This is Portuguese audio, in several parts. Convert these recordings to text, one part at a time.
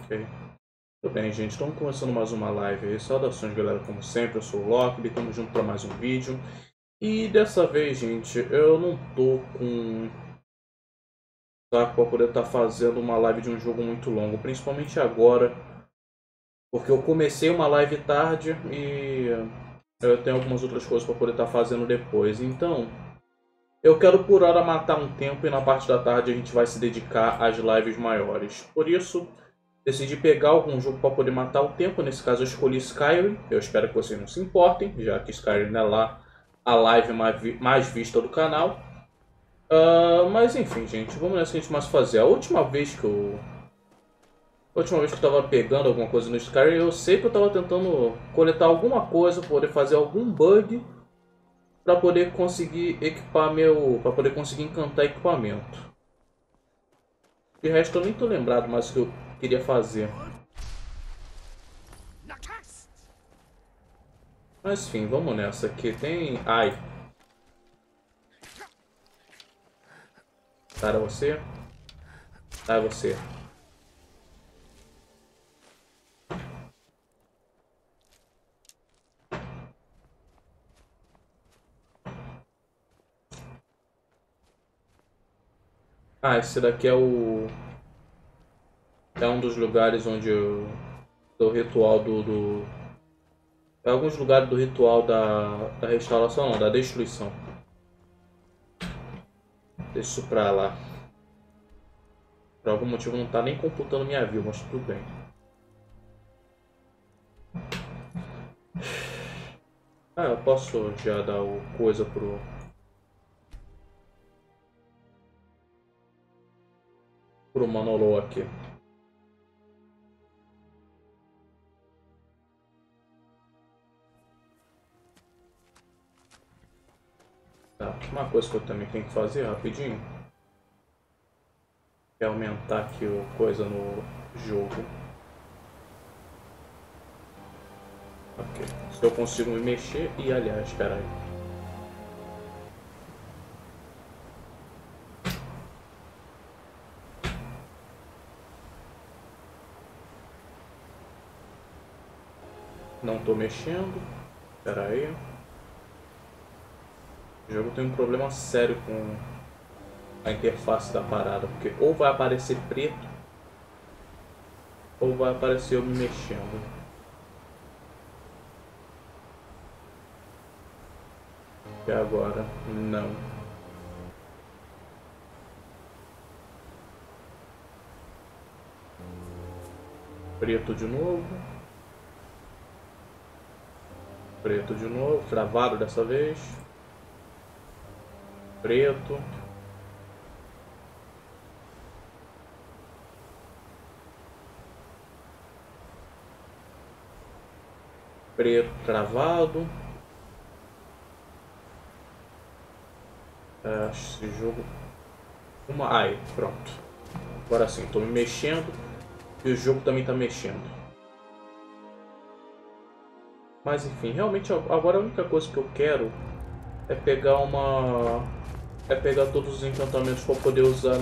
Ok. Tudo bem, gente. Estamos começando mais uma live aí. Saudações, galera, como sempre. Eu sou o Locb, estamos juntos para mais um vídeo. E dessa vez, gente, eu não tô com saco para poder estar fazendo uma live de um jogo muito longo, principalmente agora, porque eu comecei uma live tarde e eu tenho algumas outras coisas para poder estar fazendo depois. Então, eu quero por hora matar um tempo e na parte da tarde a gente vai se dedicar às lives maiores. Por isso, decidi pegar algum jogo para poder matar o tempo. Nesse caso eu escolhi Skyrim. Eu espero que vocês não se importem, já que Skyrim é lá a live mais vista do canal. Mas enfim, gente, vamos nessa que a gente mais fazer. A última vez que eu tava pegando alguma coisa no Skyrim, eu sei que eu tava tentando coletar alguma coisa, poder fazer algum bug para poder conseguir equipar para poder conseguir encantar equipamento. De resto eu nem tô lembrado mais o que eu queria fazer. Mas enfim, vamos nessa. Aqui tem... Ai. Cara, você. Ah, você. Ah, esse daqui é o... É um dos lugares onde eu... Do ritual do... É alguns lugares do ritual da restauração, não, da destruição. Deixa isso pra lá. Por algum motivo não tá nem computando minha view, mas tudo bem. Ah, eu posso já dar o coisa pro Manolo aqui. Tá, uma coisa que eu também tenho que fazer rapidinho é aumentar aqui o coisa no jogo. Ok, se eu consigo me mexer e aliás, espera aí. Não tô mexendo, espera aí. O jogo tem um problema sério com a interface da parada, porque ou vai aparecer preto ou vai aparecer eu me mexendo. E agora não. Preto de novo. Preto de novo, travado dessa vez. Preto. Preto travado. Esse jogo... Ai, pronto. Agora sim, estou me mexendo e o jogo também está mexendo. Mas enfim, realmente agora a única coisa que eu quero é pegar todos os encantamentos para poder usar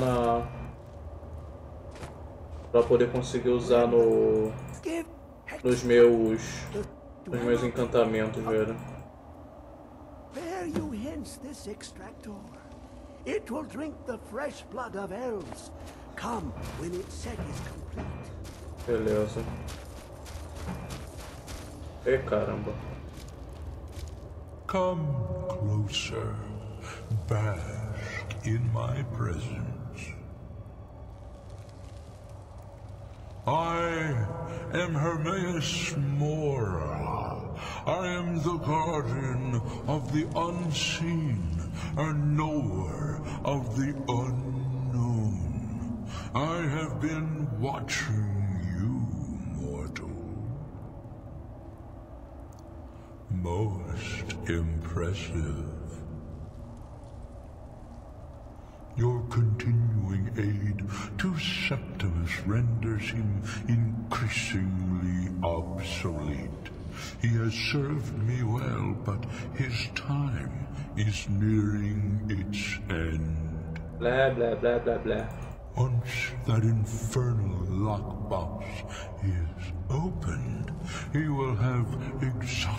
para poder conseguir usar nos meus encantamentos, velho. Bear you hence this extractor. It will drink the fresh blood of elves. Come when its set is complete. Beleza. E caramba. Come closer, bask in my presence. I am Hermaeus Mora. I am the guardian of the unseen, a knower of the unknown. I have been watching you, mortal. Most impressive. Your continuing aid to Septimus renders him increasingly obsolete. He has served me well, but his time is nearing its end. Blá, blá, blá, blá, blá. Once that infernal lockbox is opened, he will have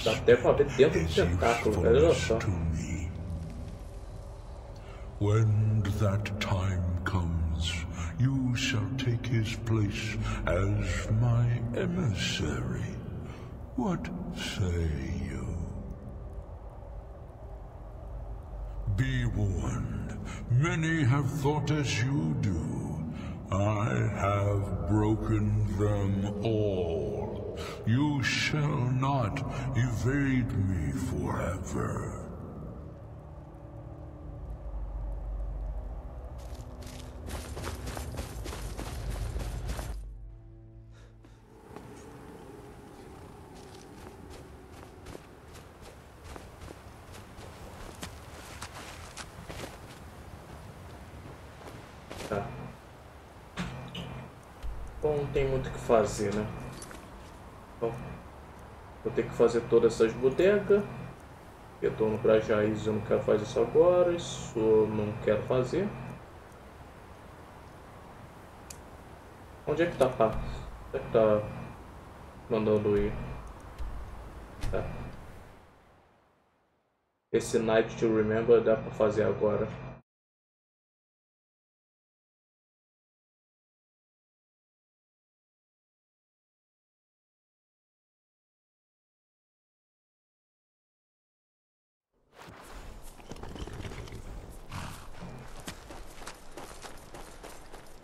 Dá até pra ver dentro do his tentáculo, velho, olha só. usefulness to me. When that time comes, you shall take his place as my emissary. What say you? Be warned, many have thought as you do. I have broken them all. You shall not evade me forever. Tá. Bom, não tem muito o que fazer, né? Bom, vou ter que fazer todas essas bodegas. Retorno para Jaiz, eu não quero fazer isso agora. Isso eu não quero fazer. Onde é que tá, pá? Onde é que tá mandando ir? Tá. Esse Night to Remember dá pra fazer agora.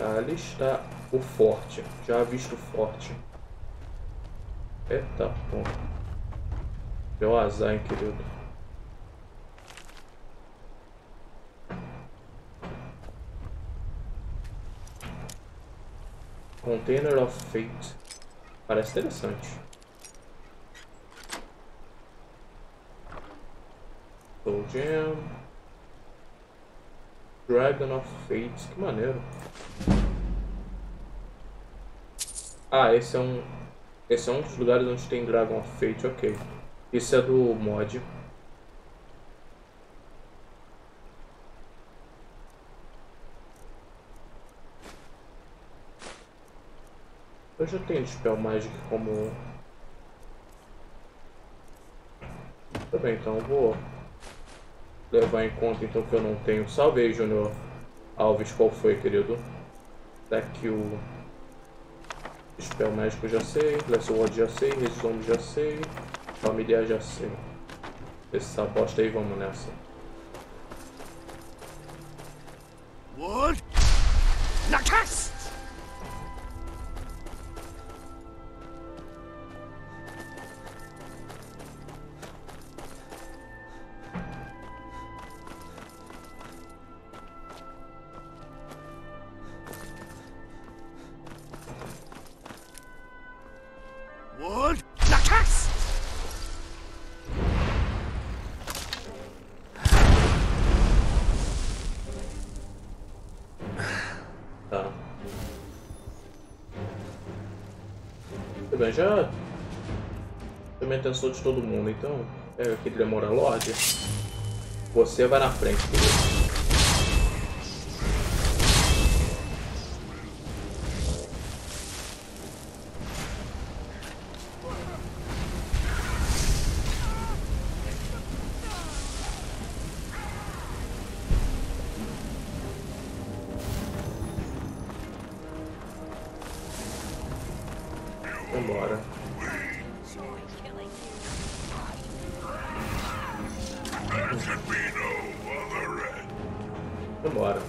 Ali está o forte. Já visto o forte. Eita, pô. Deu azar, hein, querido. Container of Fate. Parece interessante. Soul Gem. Dragon of Fate. Que maneiro. Ah, esse é um dos lugares onde tem Dragon of Fate, ok. Isso é do mod. Eu já tenho Spell Magic como... Tá bem, então eu vou levar em conta então que eu não tenho. Salve aí, Júnior Alves, qual foi, querido? Daqui o Spell Mágico já sei, Lesson Word já sei, Resistão já sei, Familiar já sei. Essa bosta aí, vamos nessa. Wood? Nakas! Wood? Nakas! Tá. Tudo bem, já chamei a atenção de todo mundo, então pega aqui Demora Lorde. Você vai na frente, querido. Vambora. Vambora.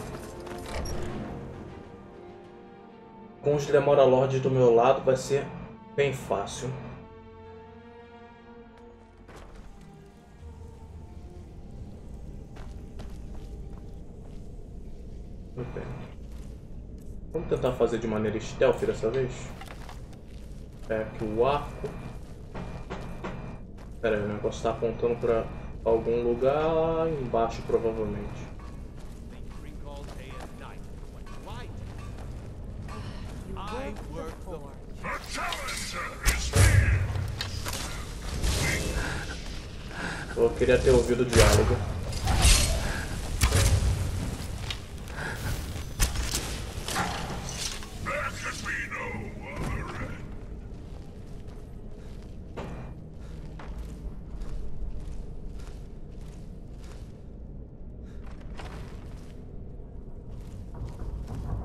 Com os Demora Lorde do meu lado vai ser bem fácil. Muito bem. Vamos tentar fazer de maneira stealth dessa vez. É aqui o arco. Pera aí, o negócio está apontando para algum lugar embaixo, provavelmente. Eu queria ter ouvido o diálogo.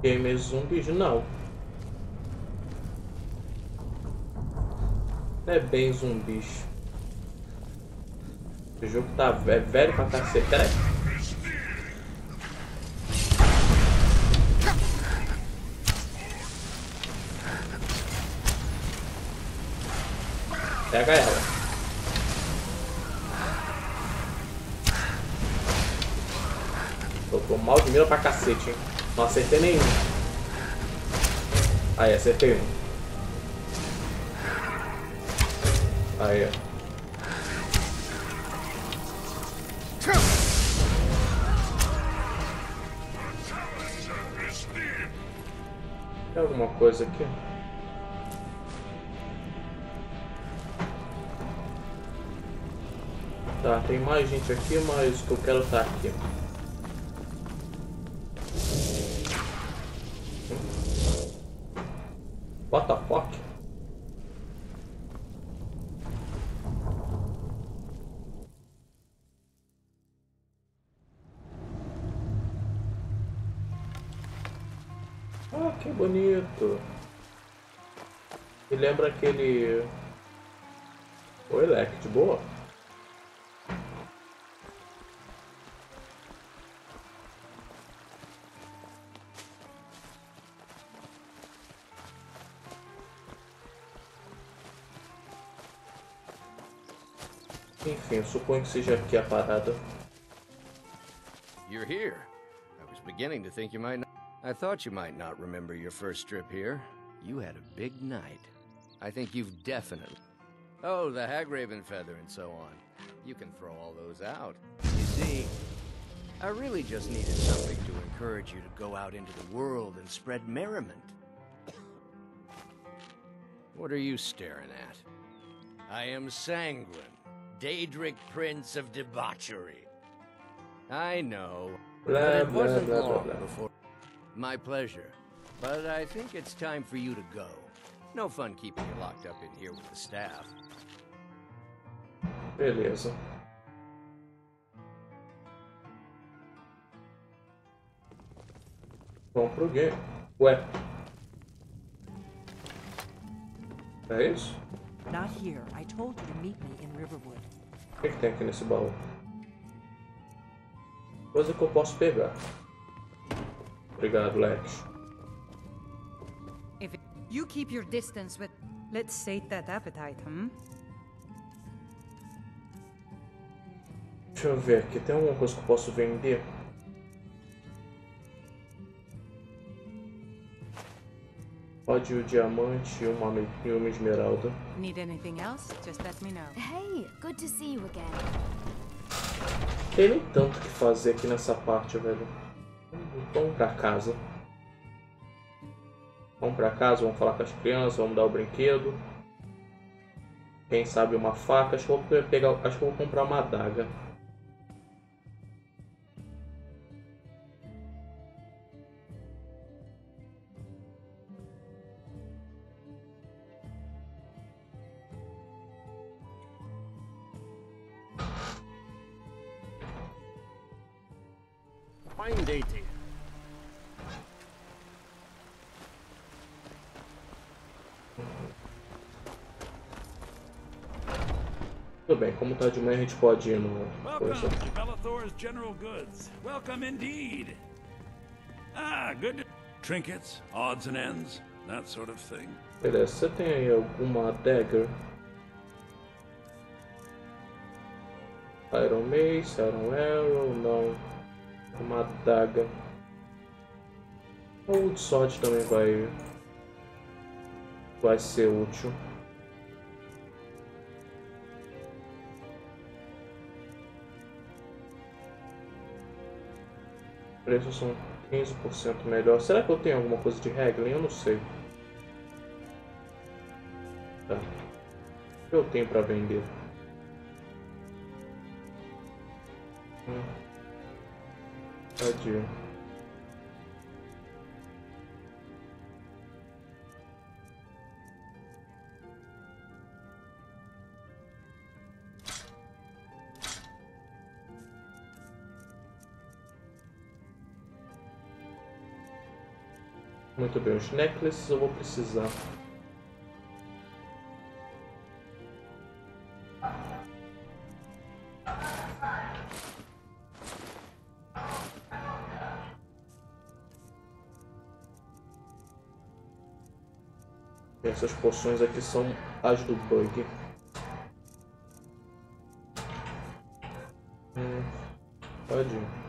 Gamers zumbis, não. Não é bem zumbis. O jogo tá velho pra cacete. Pera aí. Pega ela. Tô mal de mira pra cacete, hein? Não acertei nenhum. Aí, acertei um. Aí. Tem alguma coisa aqui? Tá, tem mais gente aqui, mas o que eu quero tá aqui. What the fuck? Ah, que bonito. Me lembra aquele... Oi, Leque, de boa? Enfim, eu suponho que seja aqui a parada. You're here. I was beginning to think you might not. I thought you might not remember your first trip here. You had a big night. I think you've definitely... Oh, the Hagraven feather and so on. You can throw all those out. You see, I really just needed something to encourage you to go out into the world and spread merriment. What are you staring at? I am Sanguine, Daedric Prince of Debauchery. I know, but it wasn't long before... My pleasure. But I think it's time for you to go. No fun keeping you locked up in here with the staff. Beleza. Vamos pro game. Ué. É isso? Not here. I told you to meet me in Riverwood. O que tem aqui nesse baú? Coisa que eu posso pegar. Obrigado, Lex. If you keep your distance with... Let's sate that appetite, Deixa eu ver aqui. Tem alguma coisa que eu posso vender? Pode o diamante e uma esmeralda. Need anything else? Just let me know. Hey, good to see you again. Tem nem tanto o que fazer aqui nessa parte, velho. Vamos pra casa. Vamos pra casa, vamos falar com as crianças, vamos dar o brinquedo. Quem sabe uma faca. Acho que eu vou pegar. Acho que eu vou comprar uma adaga. Fine day to you. Tudo bem, como tá de manhã a gente pode ir no... Welcome to Bellathor's General Goods. Welcome indeed. Ah, good. Trinkets, odds and ends, that sort of thing. Beleza, você tem aí alguma dagger? Iron Mace, Iron Arrow, não. Uma adaga. O Wood Sword também vai ser útil. Preços são 15% melhor. Será que eu tenho alguma coisa de haggling? Eu não sei. Tá. O que eu tenho pra vender? Tadinho. Muito bem, os necklaces eu vou precisar. Essas poções aqui são as do bug. Pode ir.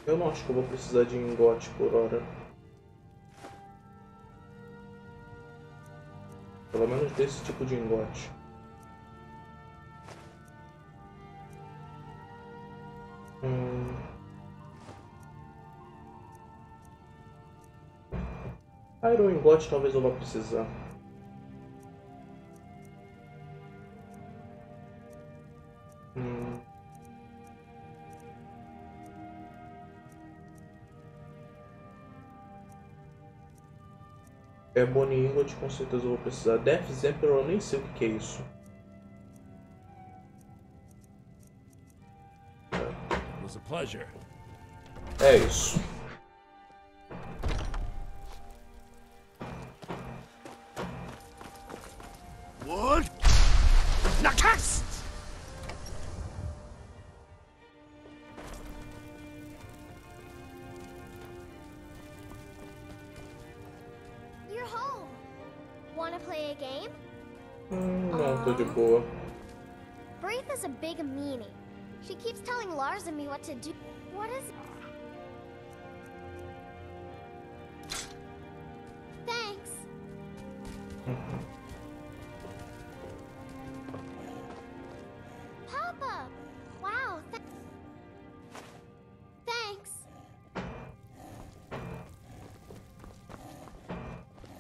Eu não acho que eu vou precisar de engote por hora. Pelo menos desse tipo de engote. Iron engote talvez eu vá precisar. É Bonnie Ingot, com certeza eu vou precisar. Death's Emperor, eu nem sei o que é isso. It was a pleasure. É isso. What? Nakast! You're home. Wanna play a game? Não, tô de boa. Braith is a big meanie. She keeps telling Lars and me what to do. What is it? Thanks. Papa! Wow, thanks.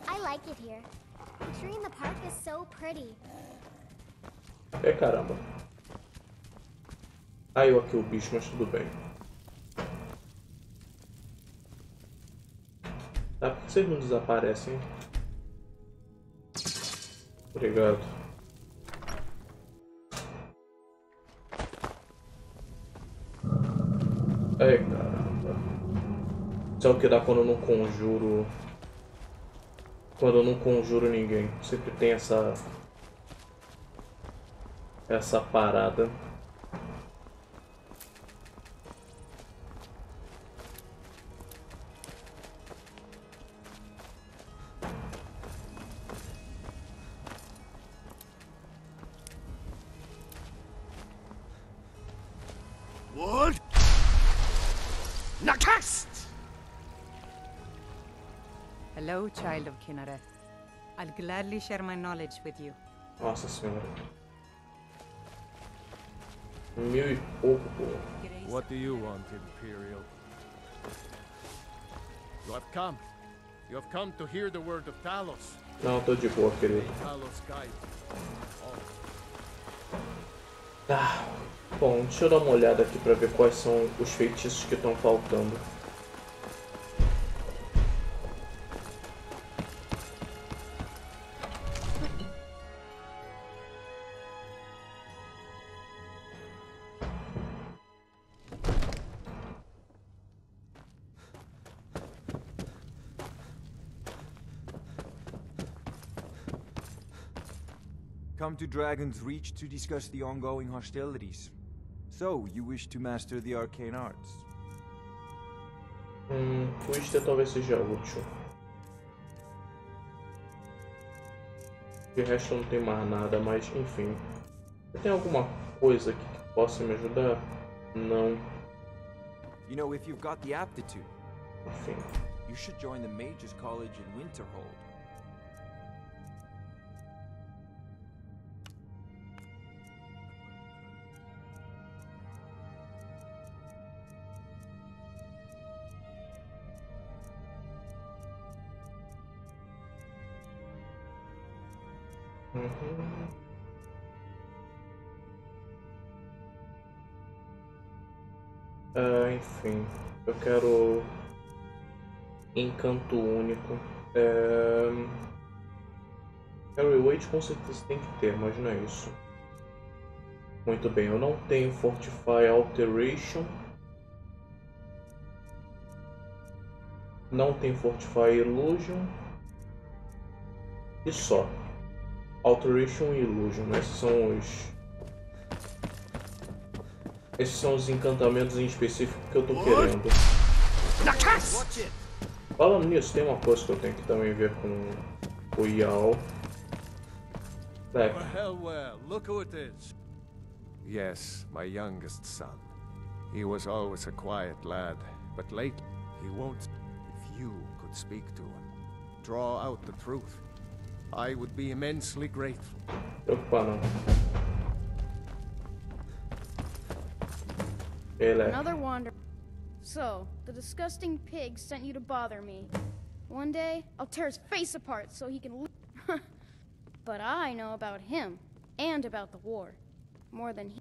I like it here. The tree in the park is so pretty. É caramba. Caiu aqui o bicho, mas tudo bem. Tá, por que vocês não desaparecem? Obrigado. Ai, caramba. Isso é o que dá quando eu não conjuro. Quando eu não conjuro ninguém. Sempre tem essa parada. What? Nakast! Hello, child of Kinneret. I'll gladly share my knowledge with you. Nossa senhora. 1000 e pouco, pô. What do you want, Imperial? You have come. You have come to hear the word of Talos. Não, tô de boa, querido. Talos guide. Ah, bom, deixa eu dar uma olhada aqui pra ver quais são os feitiços que estão faltando. Come to Dragon's Reach to discuss the ongoing hostilities. So, you wish to master the arcane arts? Twister talvez seja útil. De resto não tem mais nada, mas enfim. Tem alguma coisa aqui que possa me ajudar? Não. You know, if you've got the aptitude, Enfim. you should join the Mages College in Winterhold. Enfim, eu quero encanto único. Carry weight com certeza tem que ter, mas não é isso. Muito bem, eu não tenho Fortify Alteration. Não tem Fortify Illusion. E só. Alteration e Illusion. Esses são os encantamentos em específico que eu tô querendo. Falando nisso, tem uma coisa que eu tenho que também ver com o Yao. Look who it is. Yes, my youngest son. He was always a quiet lad, but lately he won't. If you could speak to him, draw out the truth, I would be immensely grateful. Another wander. So, the disgusting pig sent you to bother me. One day, I'll tear his face apart so he can But I know about him, and about the war. More than he.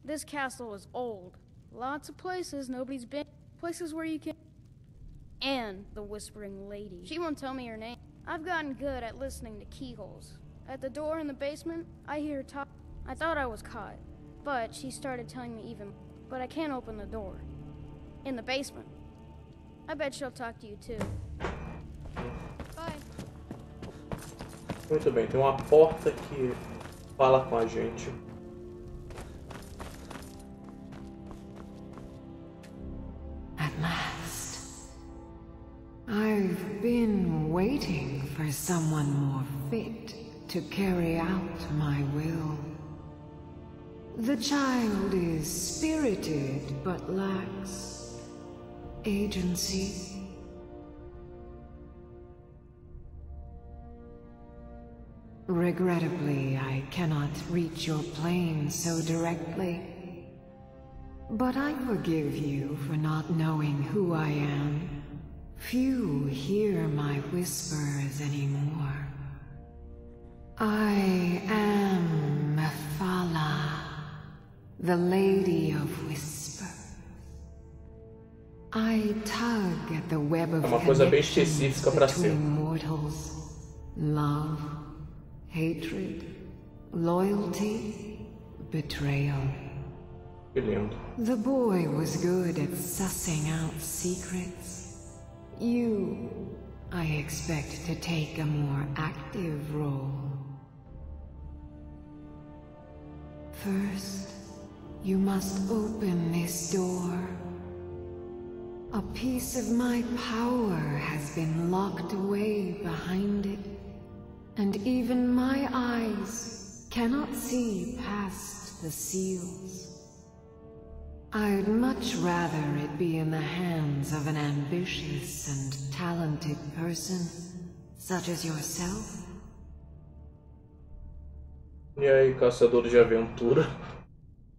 This castle is old. Lots of places nobody's been. Places where you can... And the Whispering Lady. She won't tell me her name. I've gotten good at listening to keyholes. At the door in the basement, I hear her talk. I thought I was caught. But she started telling me even... But I can't open the door. In the basement. I bet she'll talk to you too. Bye. Muito bem, tem uma porta que fala com a gente. At last. I've been waiting for someone more fit to carry out my will. The child is spirited but lacks agency. Regrettably, I cannot reach your plane so directly. But I forgive you for not knowing who I am. Few hear my whispers anymore. I am Mephala, the Lady of Whispers. I tug at the web of connections between mortals. Love, hatred, loyalty, betrayal. The boy was good at sussing out secrets. You, I expect to take a more active role. First, you must open this door. A piece of my power has been locked away behind it, and even my eyes cannot see past the seals. I'd much rather it be in the hands of an ambitious and talented person, such as yourself. E aí, caçador de aventura?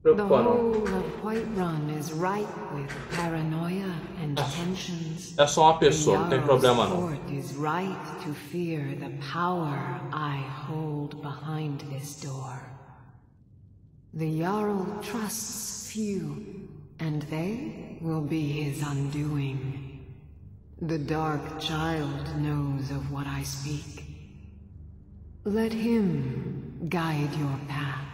The whole of Whiterun is ripe with paranoia and tensions. É só uma pessoa, não tem problema não. The is right to fear the power I hold behind this door. The Jarl trusts few, and they will be his undoing. The Dark Child knows of what I speak. Let him guide your path.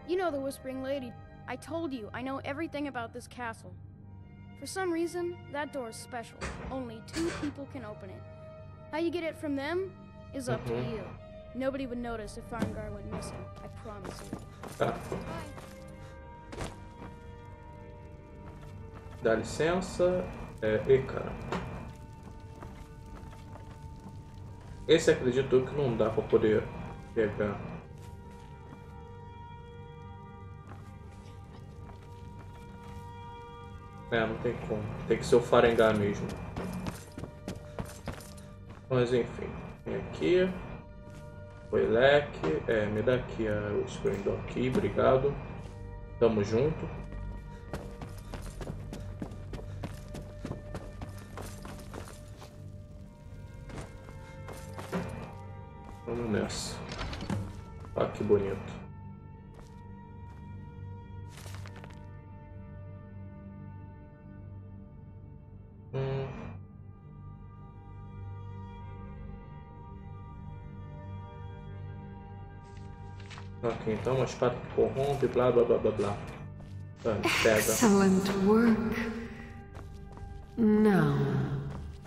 You know the Whispering Lady. I told you, I know everything about this castle. For some reason, that door is special. Only 2 people can open it. How you get it from them is up to you. Nobody would notice if Farngar went missing. I promise you. Tá. Dá licença. E cara. Esse acredito que não dá pra poder pegar. Não tem como. Tem que ser o Farengar mesmo. Mas enfim. Vem aqui. O Elec. Me dá aqui o Spring aqui. Obrigado. Tamo junto. Olha que bonito. Ok, então uma espada que corrompe, blá blá blá blá blá. Excellent work. Now,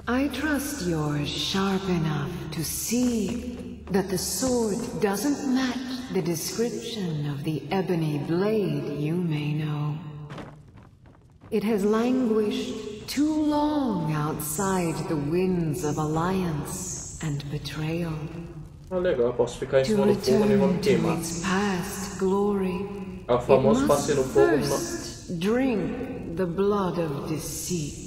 I trust you're sharp enough to see that the sword doesn't match the description of the ebony blade you may know. It has languished too long outside the winds of alliance and betrayal. Ah, legal, eu posso ficar em cima do fogo e nem vou me queimar. É o famoso passeio no fogo. Drink the blood of deceit.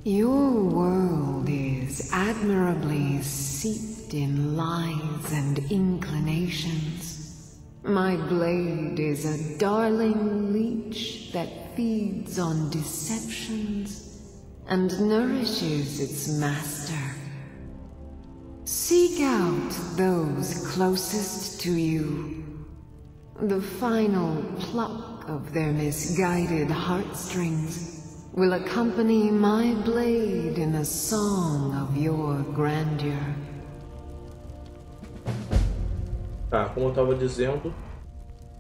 Your world is admirably seeped in lies and inclinations. My blade is a darling leech that feeds on deceptions and nourishes its master. Seek out those closest to you. The final pluck of their misguided heartstrings will accompany my blade in a song of your grandeur. Tá, como eu tava dizendo,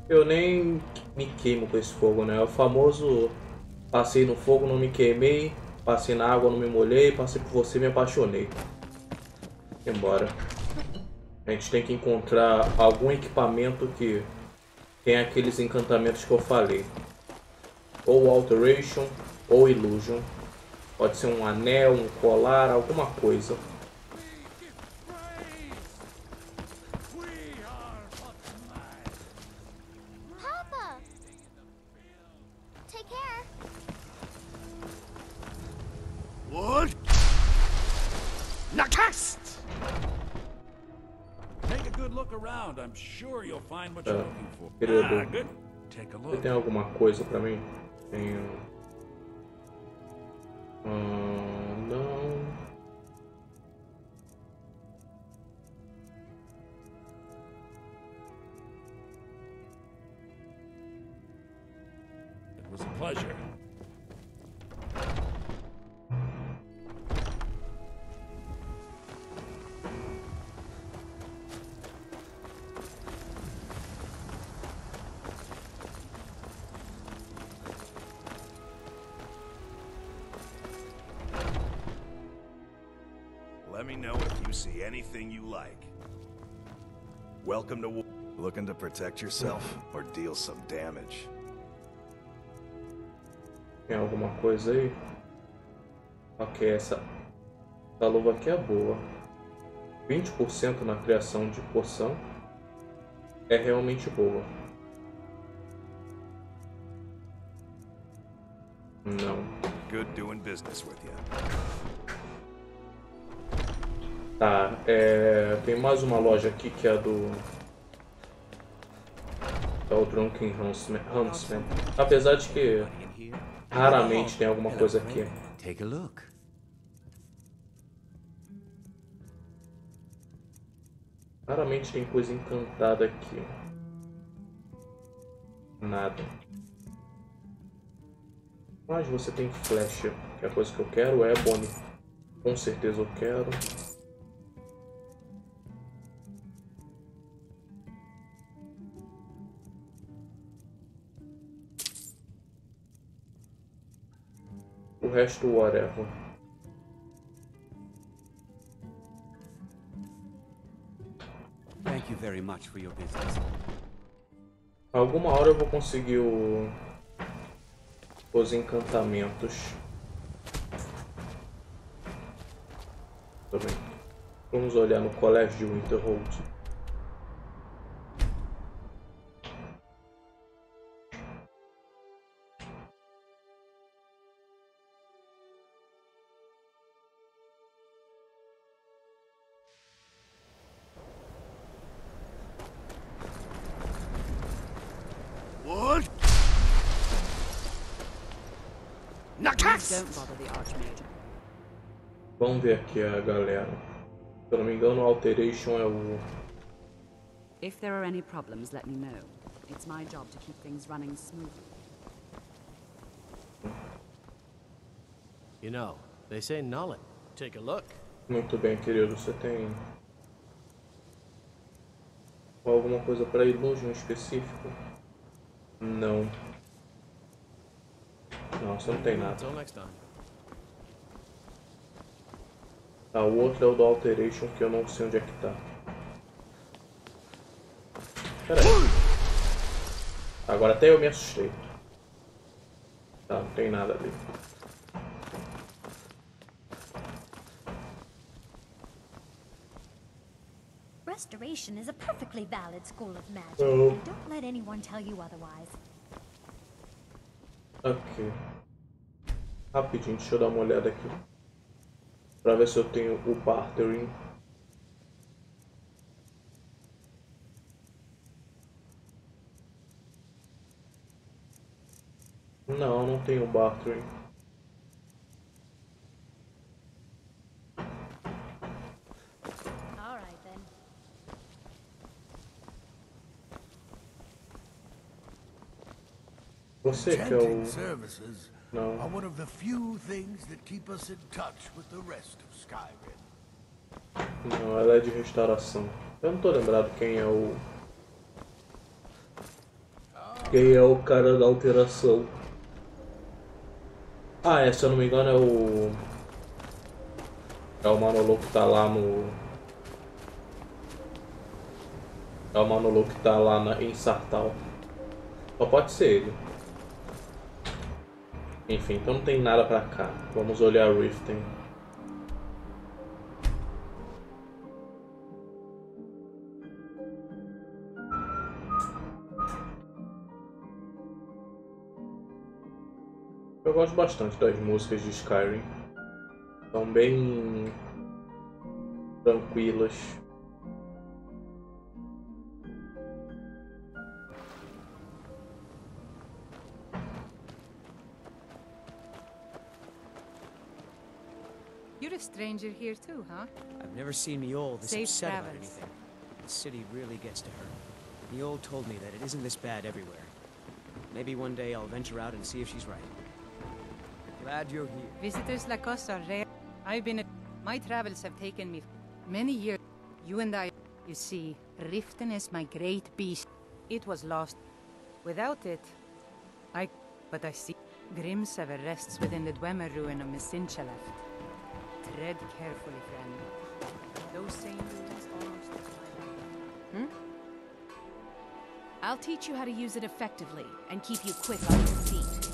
eu nem me queimo com esse fogo, né? É o famoso passei no fogo, não me queimei, passei na água, não me molhei, passei por você, me apaixonei. Embora. A gente tem que encontrar algum equipamento que tem aqueles encantamentos que eu falei. Ou alteration, ou illusion. Pode ser um anel, um colar, alguma coisa. Papa! Take care. What? Nakast! Take a good look around. I'm sure you'll find what you're looking for. Querido, Good. Take a look. você tem alguma coisa pra mim? Tenho. Não. It was a pleasure. Let me know if you see anything you like. Welcome to war. Looking to protect yourself or deal some damage? Tem alguma coisa aí? Ok, essa luva aqui é boa. 20% na criação de poção. É realmente boa. Não. Good doing business with you. Tá, tem mais uma loja aqui que é é o Drunken Huntsman. Apesar de que raramente tem alguma coisa aqui. Take a look. Raramente tem coisa encantada aqui. Nada. Mas você tem flecha, que é a coisa que eu quero. É Bonnie. Com certeza eu quero. O resto, whatever. Thank you very much for your business. Alguma hora eu vou conseguir os encantamentos. Também. Vamos olhar no colégio de Winterhold. Vamos ver aqui a galera. Se eu não me engano, o Alteration é o If there are any problems, let me know. It's my job to keep things running smoothly. You know, they say knowledge. Take a look. Muito bem, querido. Você tem alguma coisa para illusion específico? Não. Não, você não tem nada. Until next time. Tá, o outro é o do alteration que eu não sei onde é que tá. Pera aí. Agora até eu me assustei. Tá, não tem nada ali. Restoration is a perfectly valid school of magic. Oh. And don't let anyone tell you otherwise. Ok. Rapidinho, deixa eu dar uma olhada aqui. Pra ver se eu tenho o bartering. Não, não tenho bartering. Você que é o... services Não. are one of the few things that keep us in touch with the rest of Skyrim. Não, ela é de restauração. Eu não tô lembrado quem é o... Quem é o cara da alteração. Ah, é, se eu não me engano é o... É o Manolo que tá lá no... É o Manolo que tá lá em Sartal. Só pode ser ele. Enfim, então não tem nada pra cá. Vamos olhar Riften. Eu gosto bastante das músicas de Skyrim. São bem tranquilas. You're a stranger here too, huh? I've never seen Miol this Safe upset about travels. anything. The city really gets to her. Miol told me that it isn't this bad everywhere. Maybe one day I'll venture out and see if she's right. Glad you're here. Visitors like us are rare. My travels have taken me many years. You and I, you see, Riften is my great beast. It was lost. Without it, but I see Grimsever rests within the Dwemer ruin of Mesinchalef. Tread carefully, friend. Those same ruins almost... I'll teach you how to use it effectively and keep you quick on your feet.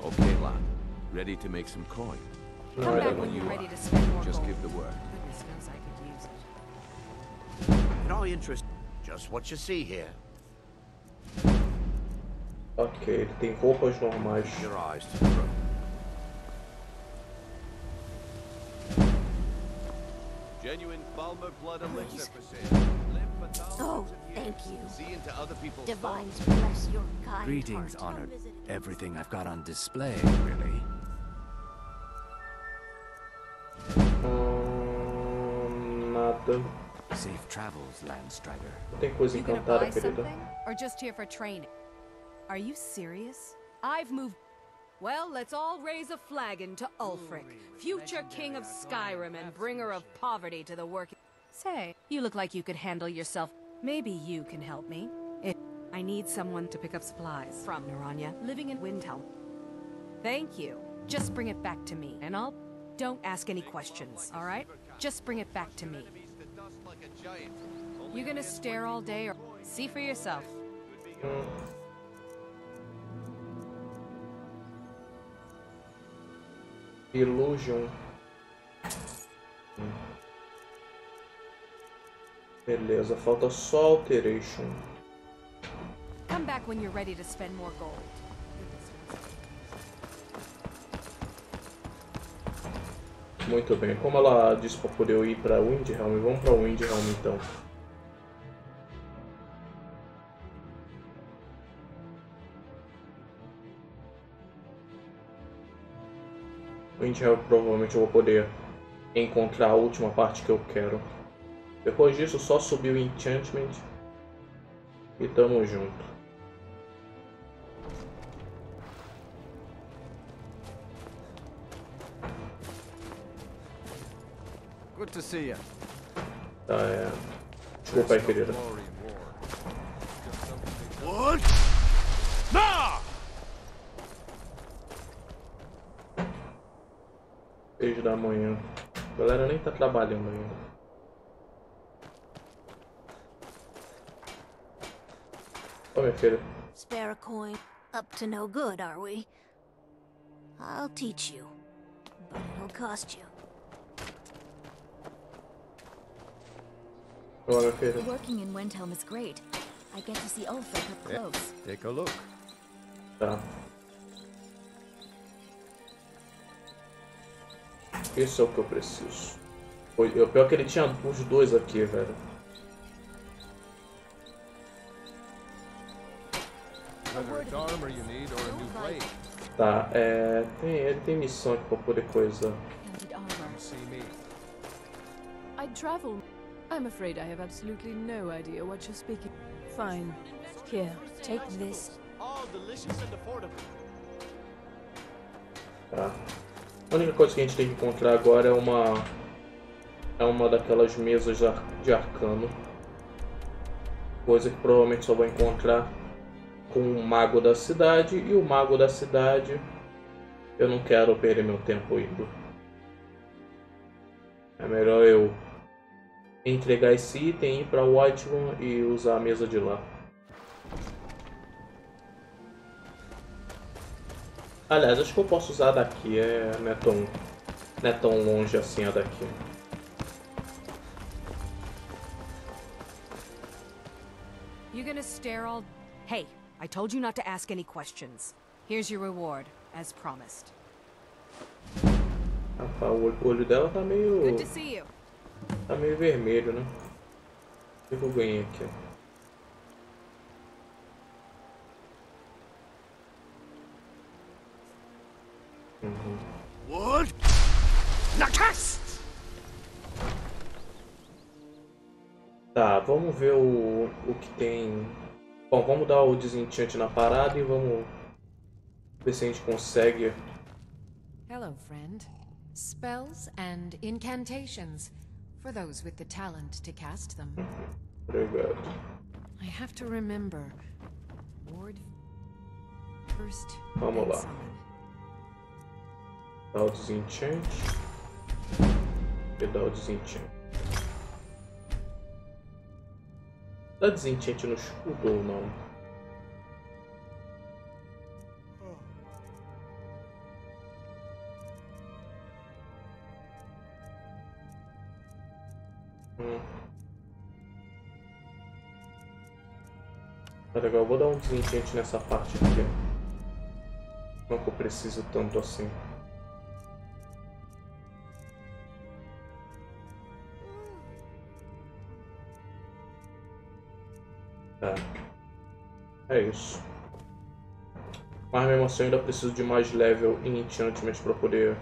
Okay, lad. Ready to make some coin? Come back when you're ready to spend more Just gold. give the word. Goodness knows I could use it. In all interest, just what you see here. Ok, ele tem roupas normais. Your eyes to the road. Genuine Falmer blood elixir for sale. Oh, thank you. See into other people's Divines bless your kind Greetings, heart. honored. Everything I've got on display, really. Nada. Safe travels, Landstrider. Tem coisa You gonna encantada, buy querida. something? Or just here for training? Are you serious? I've moved... Well, let's all raise a flagon to Ulfric, future king of Skyrim and bringer of poverty to the working... Say, you look like you could handle yourself. Maybe you can help me. I need someone to pick up supplies from Naranya, living in Windhelm. Thank you. Just bring it back to me, and I'll... Don't ask any questions, all right? Just bring it back to me. You gonna stare all day or see for yourself? Illusion. Beleza, falta só Alteration. Come back when you're ready to spend more gold. Muito bem, como ela disse para poder eu ir para Windhelm, vamos para Windhelm então. Windhelm provavelmente eu vou poder encontrar a última parte que eu quero. Depois disso, só subir o enchantment e tamo junto. Good to see you. Tá, desculpa aí, querida. What? No! 6 da manhã. A galera nem tá trabalhando ainda. Ô, minha filha. Spare a coin. Up to no good, are we? I'll teach you, but it'll cost you. Olá, minha filha. Working in Windhelm is great. I get to see Ulfric up close. Take a look. Tá. Esse é o que eu preciso. O pior é que ele tinha os dois aqui, velho. Tá, tem missão aqui pra poder coisa. I'd travel. I'm afraid I have absolutely no idea what you're speaking. Fine. Here, take this. All delicious and affordable. Tá. A única coisa que a gente tem que encontrar agora é uma daquelas mesas de arcano. Coisa que provavelmente só vou encontrar com o mago da cidade, e o mago da cidade eu não quero perder meu tempo indo. É melhor eu entregar esse item, ir para o White Room e usar a mesa de lá. Aliás, acho que eu posso usar a daqui, não é tão longe assim a daqui. You gonna stare all... Hey, I told you not to ask any questions. Here's your reward, as promised. Rapaz, o olho dela tá meio... Good to see you. Tá meio vermelho, né? O que eu ganhei aqui? What? Nakas! Tá, vamos ver o que tem. Bom, vamos dar o desenchante na parada e vamos ver se a gente consegue. Hello, friend. Spells and incantations for those with the talent to cast them. Obrigado. I have to remember. Ward first. Vamos lá. Dá o desenchante. E dá o desenchante. Dá desenchante no escudo ou não? Tá legal, vou dar um desenchante nessa parte aqui. Não que eu preciso tanto assim. Tá. É isso. Mas mesmo assim eu ainda preciso de mais level em enchantment para poder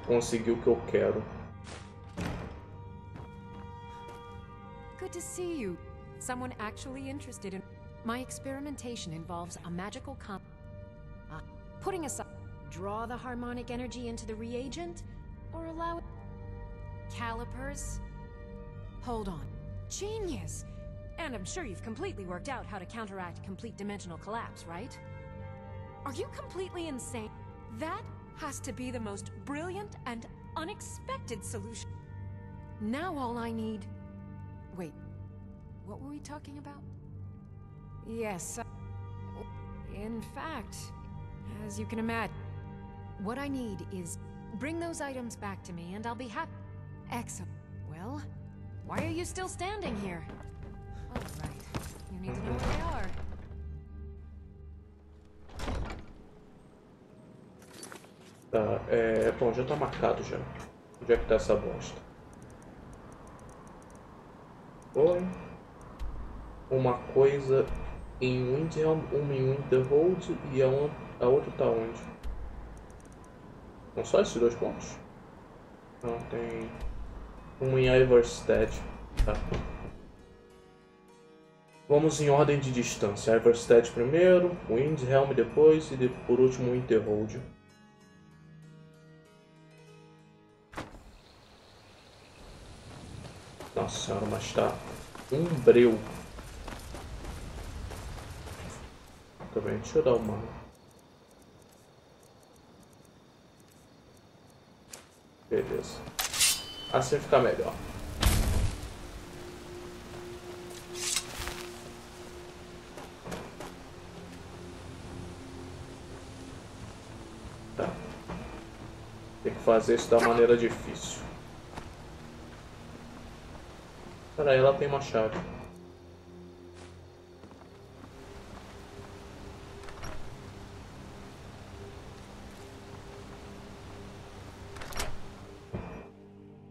conseguir o que eu quero. Good to see you. Someone actually interested in... My experimentation involves a magical putting aside... Draw the harmonic energy into the reagent? Or allow it... Calipers? Hold on. Genius! And I'm sure you've completely worked out how to counteract complete dimensional collapse, right? Are you completely insane? That has to be the most brilliant and unexpected solution. Now all I need... Wait, what were we talking about? Yes, in fact, as you can imagine, what I need is bring those items back to me and I'll be happy. Excellent. Well, why are you still standing here? Oh, right. You need to know where they are. Tá, bom, já tá marcado já. Onde é que tá essa bosta? Oi. Uma coisa em Windhelm, uma em Winterhold e a outra tá onde? São só esses 2 pontos? Não, tem um em Iverstead. Tá. Vamos em ordem de distância. Iverstead primeiro, Windhelm depois e por último Winterhold. Nossa senhora, mas tá um breu. Também, deixa eu dar uma. Beleza. Assim fica melhor. Tá. Tem que fazer isso da maneira difícil. Peraí, ela tem uma chave.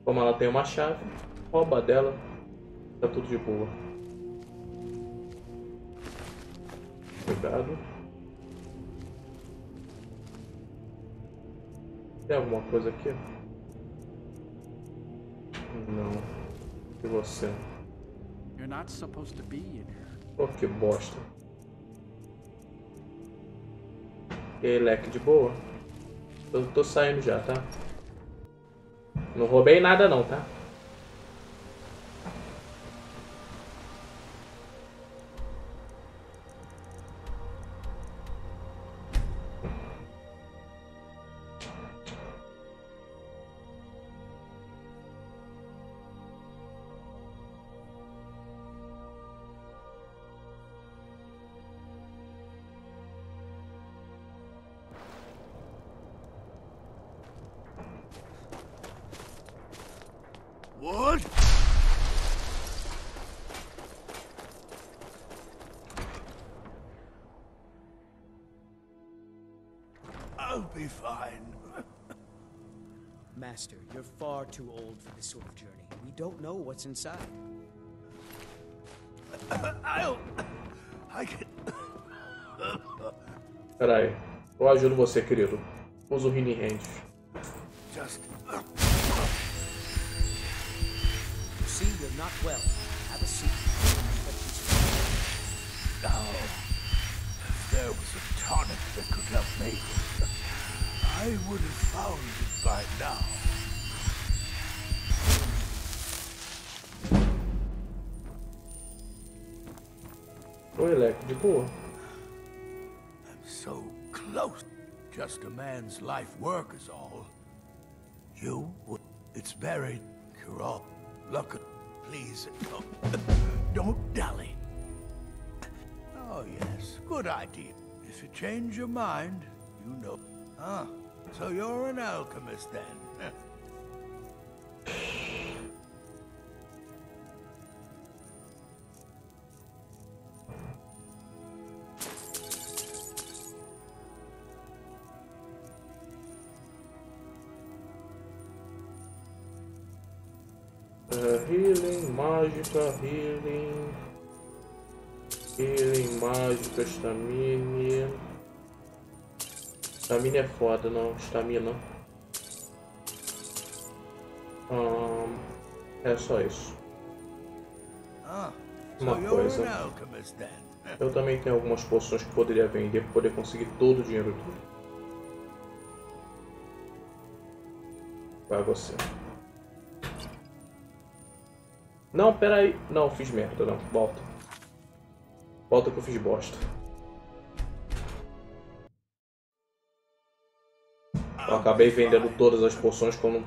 Como ela tem uma chave, rouba dela, tá tudo de boa. Cuidado. Tem alguma coisa aqui? Não. E você? You're not supposed to be in here. Oh, que bosta. E aí, leque, de boa? Eu tô saindo já, tá? Não roubei nada não, tá? What? I'll be fine. Master, you're far too old for this sort of journey. We don't know what's inside. I can... Peraí, eu ajudo você, querido. Usa o Healing Hand. Just... You see, you're not well. Have a seat. Now, if there was a tonic that could help me, I would have found it by now. Oi, Leque, de boa. I'm so close. Just a man's life work is all. You, it's buried. You're all lucky. Please, don't dally. Oh yes, good idea. If you change your mind, you know. Ah, so you're an alchemist then. Healing, mágica, healing. Healing, mágica, stamina. Stamina é foda, não. Stamina. É só isso. Uma coisa. Eu também tenho algumas poções que poderia vender para poder conseguir todo o dinheiro dele. Vai você. Não, pera aí. Não, fiz merda, não. Volta. Volta que eu fiz bosta. Eu acabei vendendo todas as poções quando...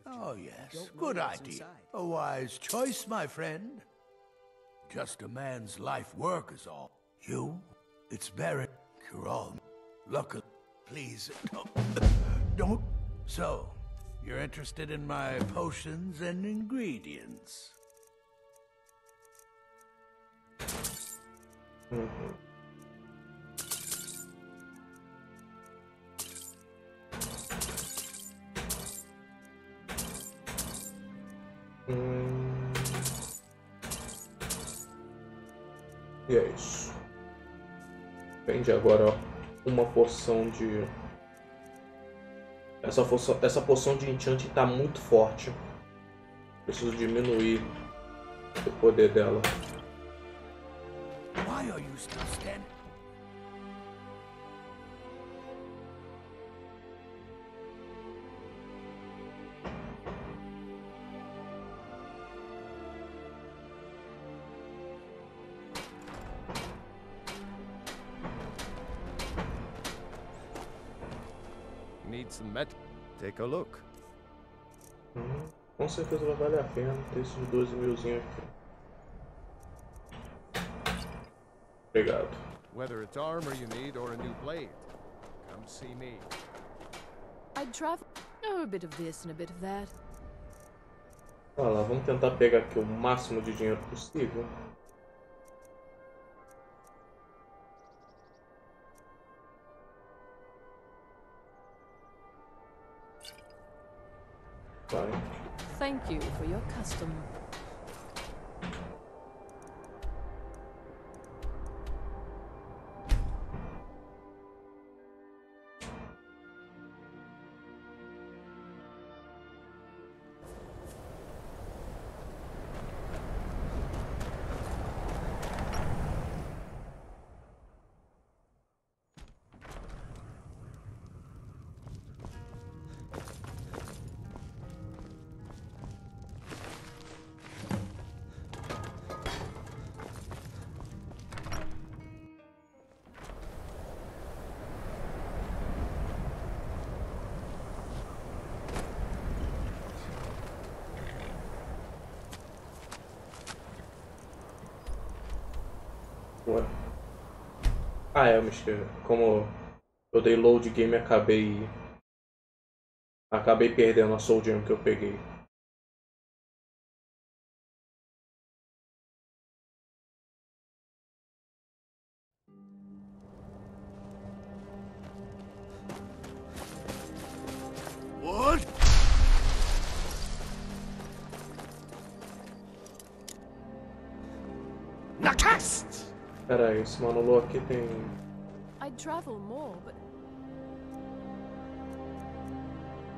Oh yes, good idea. A wise choice, my friend. Just a man's life work is all. You, it's buried. You're all lucky. Please, don't. So, you're interested in my potions and ingredients? E é isso. Vende agora uma porção de Essa poção de enchant tá muito forte. Preciso diminuir o poder dela. Why are you still standing? Need some metal. Take a look. Com certeza vai valer a pena ter esses 12 milzinhos aqui. Obrigado. Whether it's armor you need or a new blade, come see me. I'd travel. Oh, a bit of this and a bit of that. Olha lá, vamos tentar pegar aqui o máximo de dinheiro possível. Vai. Thank you for your custom. Ué. Ah, eu me esqueci. Como eu dei load game, acabei perdendo a soul gem que eu peguei. What? Nakast! Pera aí, esse monólogo aqui tem... I'd travel more, but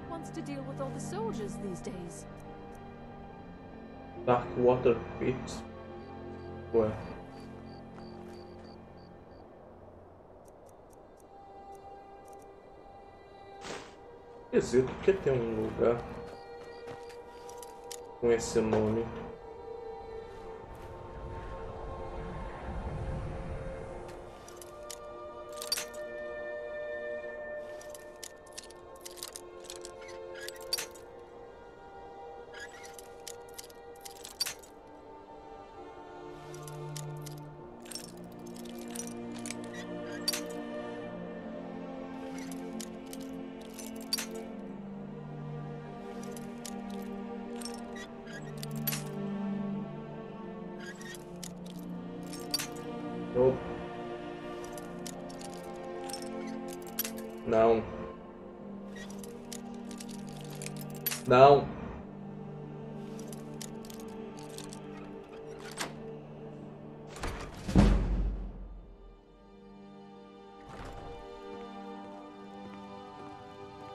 wants to deal with all the soldiers these days. Dark Water Pit. Ué. Esquisito, porque tem um lugar com esse nome. Não. Não.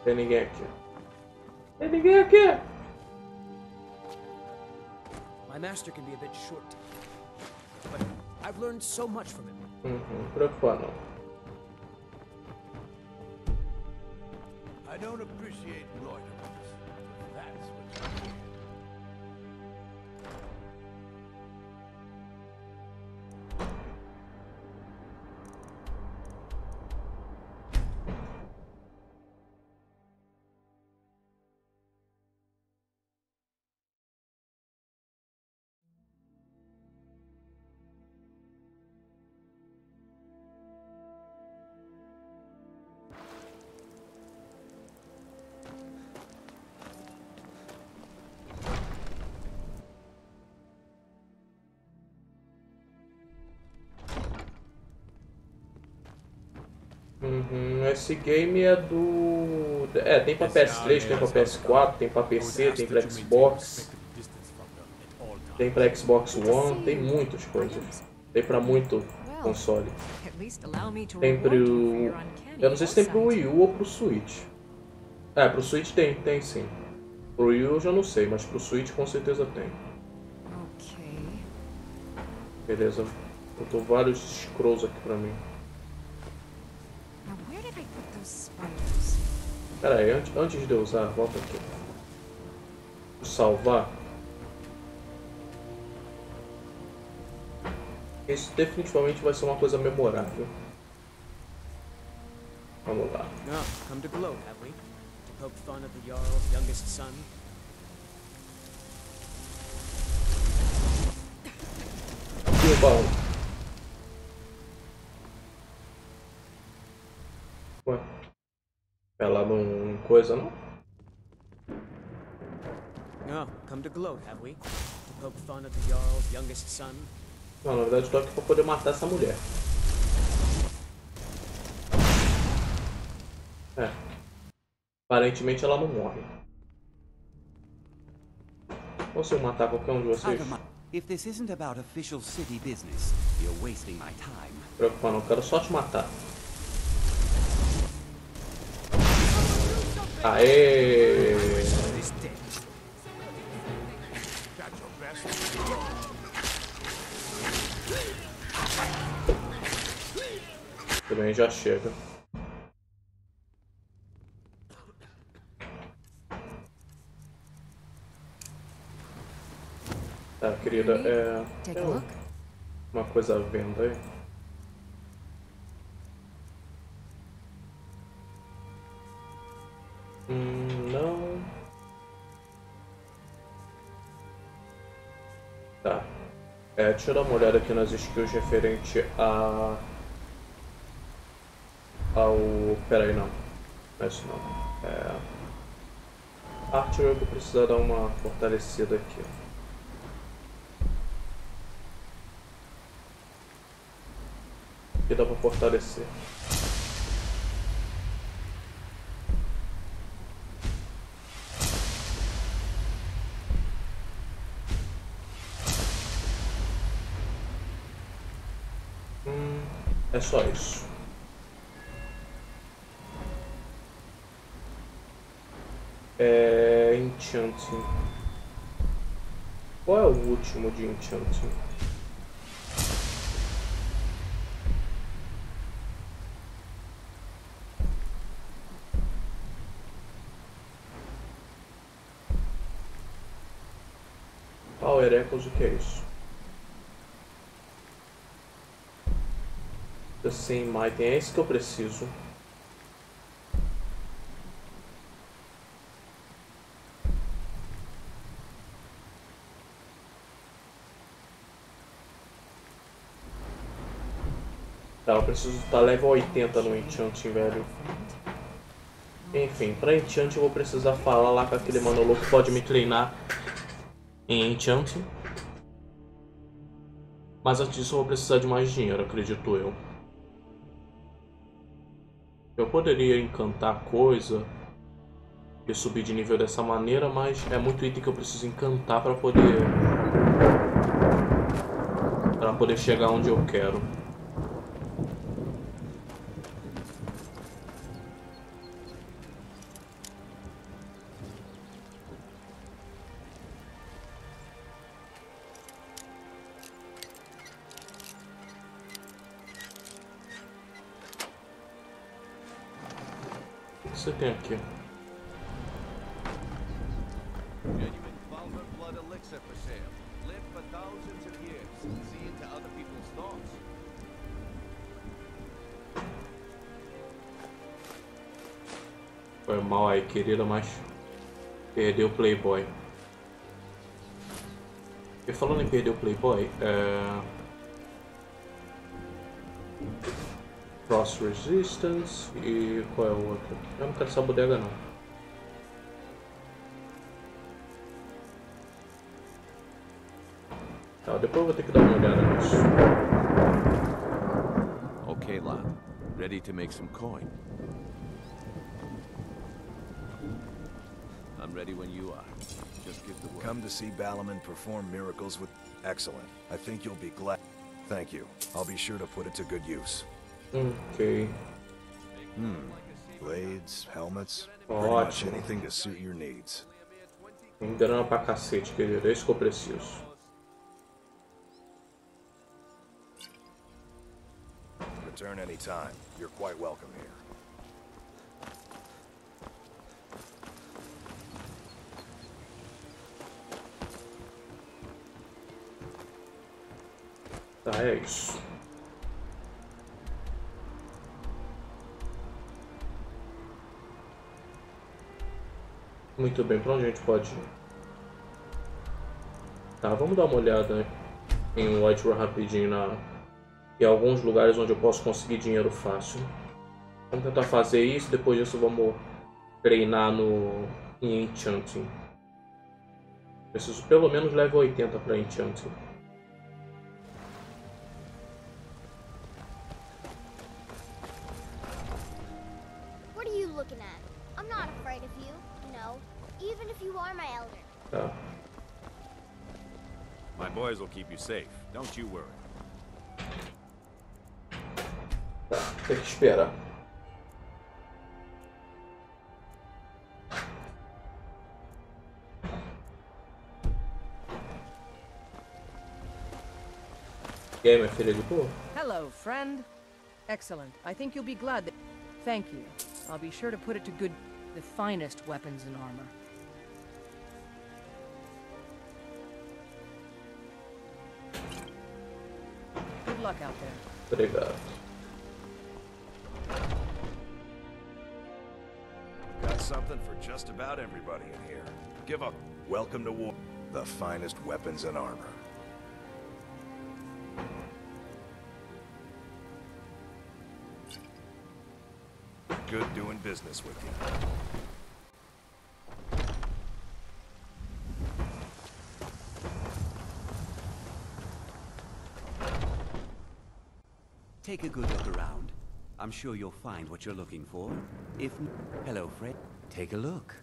Tem ninguém aqui. Tem ninguém aqui. My master can be a bit short, but I've learned so much from him. Preocupa não. I don't appreciate loiterers. That's what you hear. Esse game é do... tem pra PS3, tem pra PS4, tem pra PC, tem pra Xbox. Tem pra Xbox One, tem muitas coisas. Tem pra muito console. Tem pro... Eu não sei se tem pro Wii U ou pro Switch. É, pro Switch tem sim. Pro Wii eu já não sei, mas pro Switch com certeza tem. Ok. Beleza. Botou vários scrolls aqui pra mim. Pera aí, antes de eu usar, volta aqui. Vou salvar. Isso definitivamente vai ser uma coisa memorável. Vamos lá. No, come to gloat, have we? To poke fun at the Jarl's youngest son? E o baú? Ué? Ela não coisa, não? No, come to gloat, have we? To poke fun at the Jarl's youngest son? Não, na verdade eu tô aqui pra poder matar essa mulher. É. Aparentemente ela não morre. Posso matar qualquer um de vocês? If this isn't about official city business, you're wasting my time. Não preocupa não, quero só te matar. Aê! Também já chega. Tá, querida, tem uma coisa à venda aí? Não. Tá. Deixa eu dar uma olhada aqui nas skills referente ao... Pera aí, não. Não é isso não. Archer eu vou precisar dar uma fortalecida aqui. Aqui dá pra fortalecer. É só isso. Enchanting. Qual é o último de Enchanting? Power Echoes, o que é isso? The same item, é esse que eu preciso. Tá, eu preciso estar level 80 no Enchanting, velho. Enfim, pra Enchanting eu vou precisar falar lá com aquele mano louco que pode me treinar em Enchanting. Mas antes disso eu vou precisar de mais dinheiro, acredito eu. Eu poderia encantar coisa e subir de nível dessa maneira, mas é muito item que eu preciso encantar para poder chegar onde eu quero. O que você tem aqui? Foi mal aí, querida, mas perdeu o Playboy. E falando em perder o Playboy, Cross Resistance e qual é o outro? Eu não quero essa bodega não. Tá, depois eu vou ter que dar uma olhada nisso. Okay, lad. Ready to make some coin? I'm ready when you are. Just give the word. Come to see Balaman perform miracles with... Excellent. I think you'll be glad. Thank you. I'll be sure to put it to good use. Okay. Blades, helmets. Ótimo. Anything to suit your needs. Tem grana pra cacete, querido. É isso que eu preciso. Return anytime. You're quite welcome here. Tá, é isso. Muito bem, pra onde a gente pode ir? Tá, vamos dar uma olhada em Whiterun rapidinho em alguns lugares onde eu posso conseguir dinheiro fácil. Vamos tentar fazer isso, depois disso vamos treinar em Enchanting. Preciso pelo menos level 80 para Enchanting. What are you looking at? I'm not afraid of you, no. Even if you are my elder. Tá. My boys will keep you safe. Don't you worry. Tá, tem que esperar. E aí, minha filha, de boa? Hello, friend. Excellent. I think you'll be glad that... Thank you. I'll be sure to put it to good... the finest weapons and armor. Good luck out there. Obrigado. Got something for just about everybody in here. Give up. Welcome to war. The finest weapons and armor. Good doing business with you. Take a good look around. I'm sure you'll find what you're looking for. If... Hello, Fred. Take a look.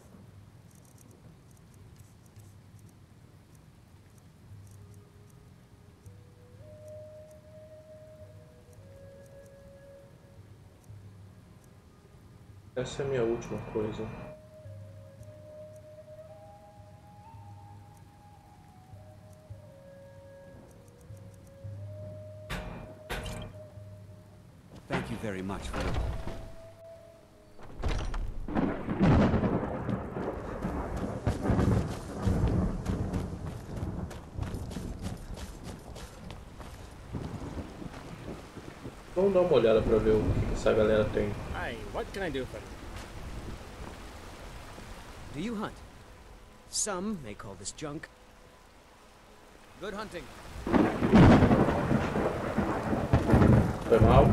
Essa é a minha última coisa. Thank you very much for your... Vamos dar uma olhada pra ver o que essa galera tem. Hi, what can I do for you? Do you hunt? Some may call this junk. Good hunting. Foi mal?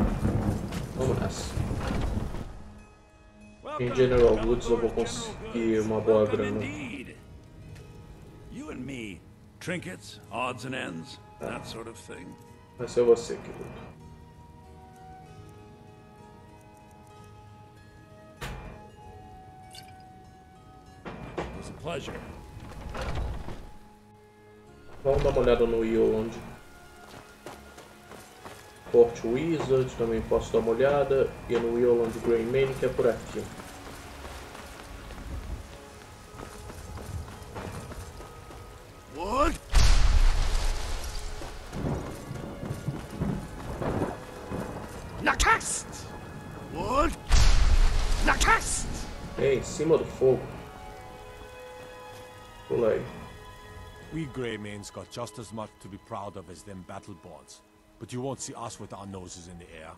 Vamos nessa. Em General Goods eu vou conseguir uma boa grana. You and me, trinkets, odds and ends, that sort of thing. Vai ser você, querido. Pleasure. Vamos dar uma olhada no Yoland. Port Wizard, também posso dar uma olhada. E no Yoland Greymane, que é por aqui. What? Nakast! What? Nakast! É em cima do fogo. Pula aí. We Greymanes got just as much to be proud of as them battle boards, but you won't see us with our noses in the air.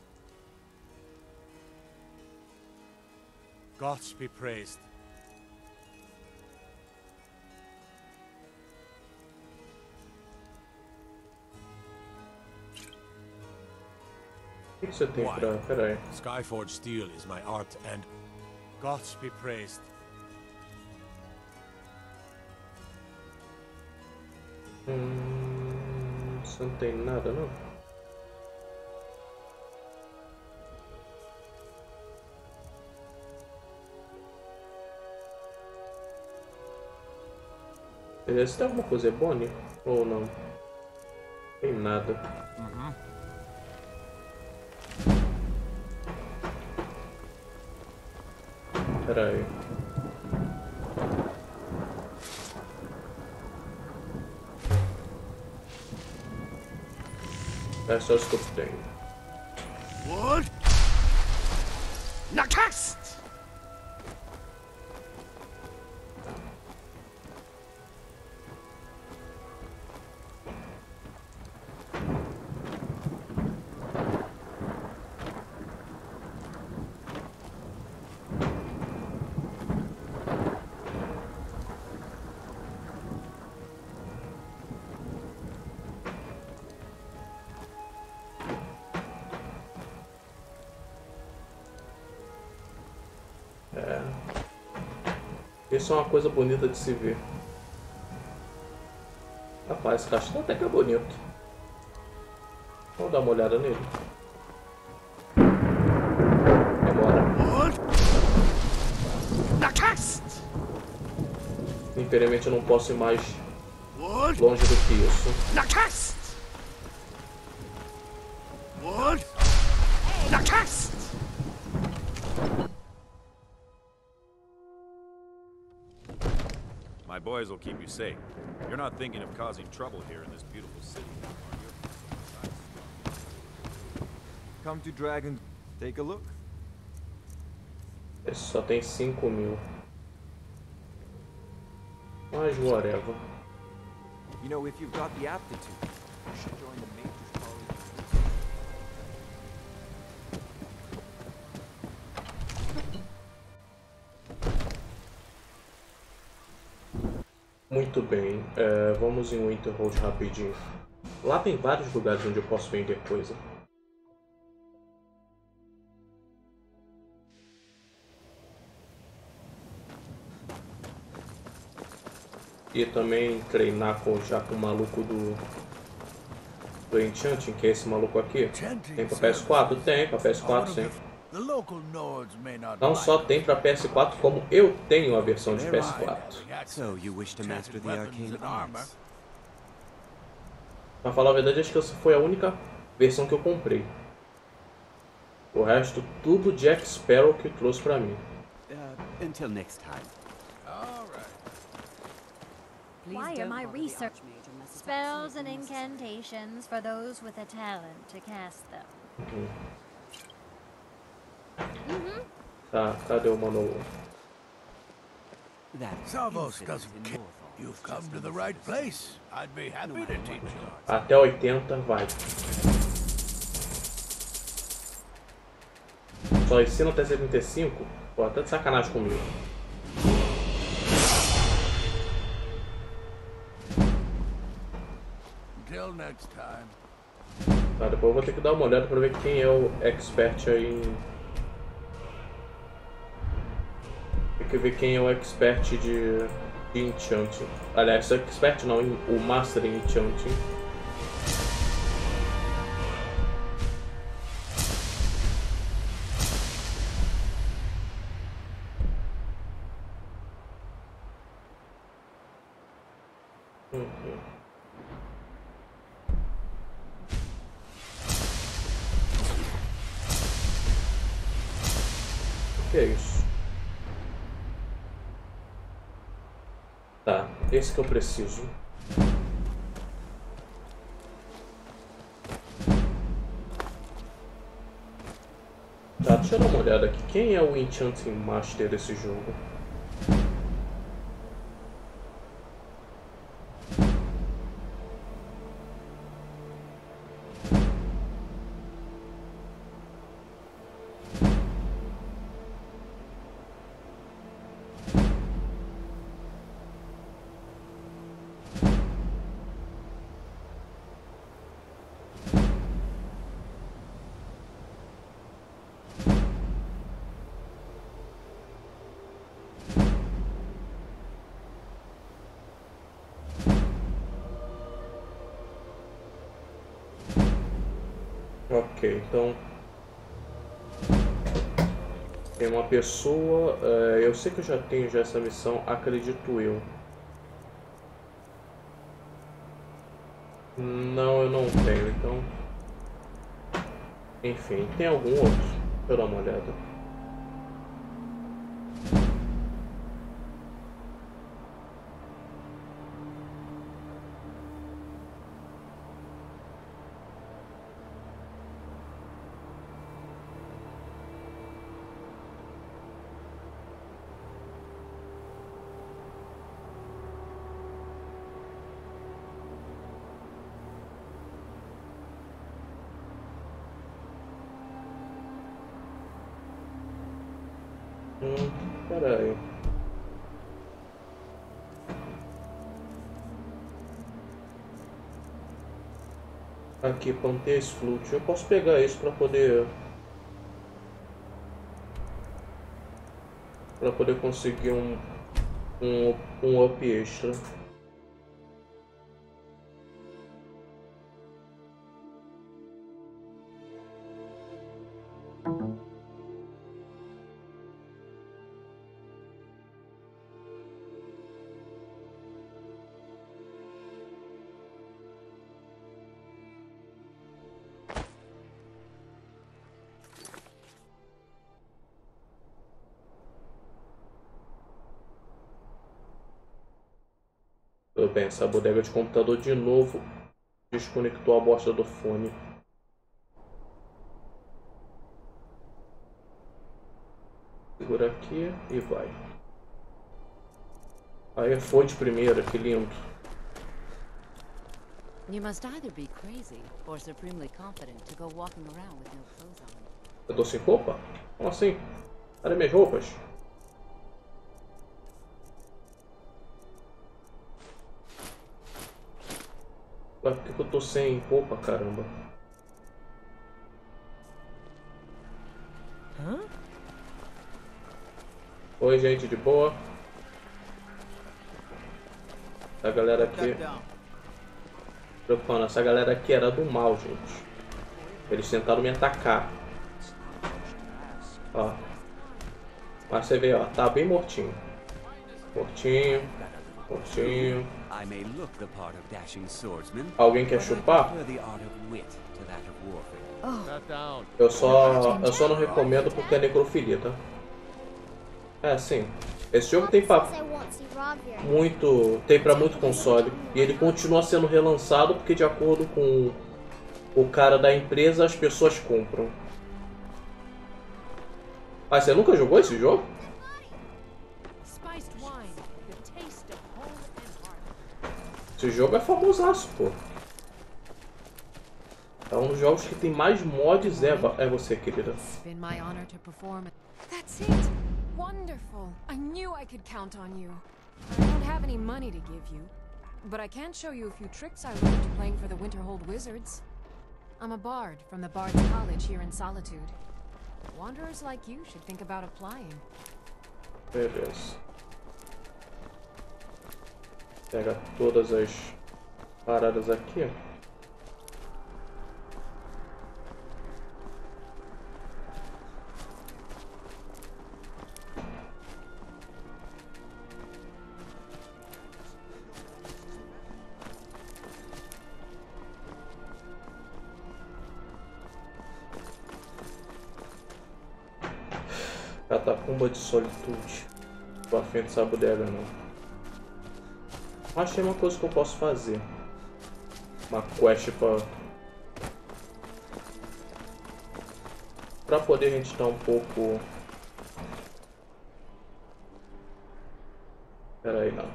Gods be praised. O que você tem pra... Pera aí. Skyforge steel is my art and... Gods be praised. Você não tem nada, não? Beleza, tem alguma coisa Bonnie? Ou não? Tem nada. Pera aí. É só isso que eu tenho. What? Nakast! Isso é uma coisa bonita de se ver. Rapaz, esse castelo até que é bonito. Vamos dar uma olhada nele. Demora. Infelizmente eu não posso ir mais longe do que isso. My boys will keep you safe. You're not thinking of causing trouble here in this beautiful city, are you? Come to Dragon, take a look. Esse só tem 5.000. Mas whatever. You know, if you've got the aptitude, you should join the Major's College. Muito bem, vamos em Winterhold rapidinho. Lá tem vários lugares onde eu posso vender coisa. E também treinar já com o maluco do Enchanting, que é esse maluco aqui. Tem pra PS4? Tem, pra PS4 sim. Não só tem pra PS4, como eu tenho a versão de PS4. Pra falar a verdade, acho que essa foi a única versão que eu comprei. O resto, tudo Jack Sparrow que trouxe pra mim. Until next time. Why am I research spells and incantations for those with a talent to cast them? Tá, cadê o manual? Savos doesn't care. You've come to the right place. I'd be happy to teach you. Até 80 vai. Só ensina até 75? Pô, tá de sacanagem comigo. Until next time. Tá, depois eu vou ter que dar uma olhada pra ver quem é o expert aí em... Tem que ver quem é o expert de enchanting. Aliás, expert não, o master em enchanting. O que é isso? Tá, esse que eu preciso. Tá, deixa eu dar uma olhada aqui. Quem é o Enchanting Master desse jogo? Ok, então tem uma pessoa, eu sei que eu já tenho essa missão, acredito eu. Não, eu não tenho, então... Enfim, tem algum outro? Deixa eu dar uma olhada. Pera aí. Aqui, Panteis Flute. Eu posso pegar isso para poder conseguir um up extra. Tudo bem, essa bodega de computador de novo desconectou a bosta do fone. Segura aqui e vai. Aí foi de primeira, que lindo. You must either be crazy or supremely confident to go walking around with no clothes on. Eu tô sem roupa? Como assim? Cadê minhas roupas? Por que eu tô sem roupa, caramba? Hã? Oi, gente, de boa? A galera aqui... Preocupando, essa galera aqui era do mal, gente. Eles tentaram me atacar. Ó. Mas você vê, ó, tá bem mortinho. Mortinho. Mortinho. Alguém quer chupar? Eu só não recomendo porque é necrofilia, tá? É, sim. Esse jogo tem pra muito console. E ele continua sendo relançado porque, de acordo com o cara da empresa, as pessoas compram. Ah, você nunca jogou esse jogo? Esse jogo é famosaço, pô. É um dos jogos que tem mais mods, é você, querida. That's it! Wonderful! I knew I could count on you. I don't have any money to give you, but I can show you a few tricks I learned playing for the Winterhold Wizards. I'm a bard from the Bard's College here in Solitude. Wanderers like you should think about applying. Beleza. Pega todas as paradas aqui. Catacumba de Solitude. Tô afim dessa bodega não. Achei uma coisa que eu posso fazer. Uma quest pra poder a gente estar um pouco... Pera aí, não.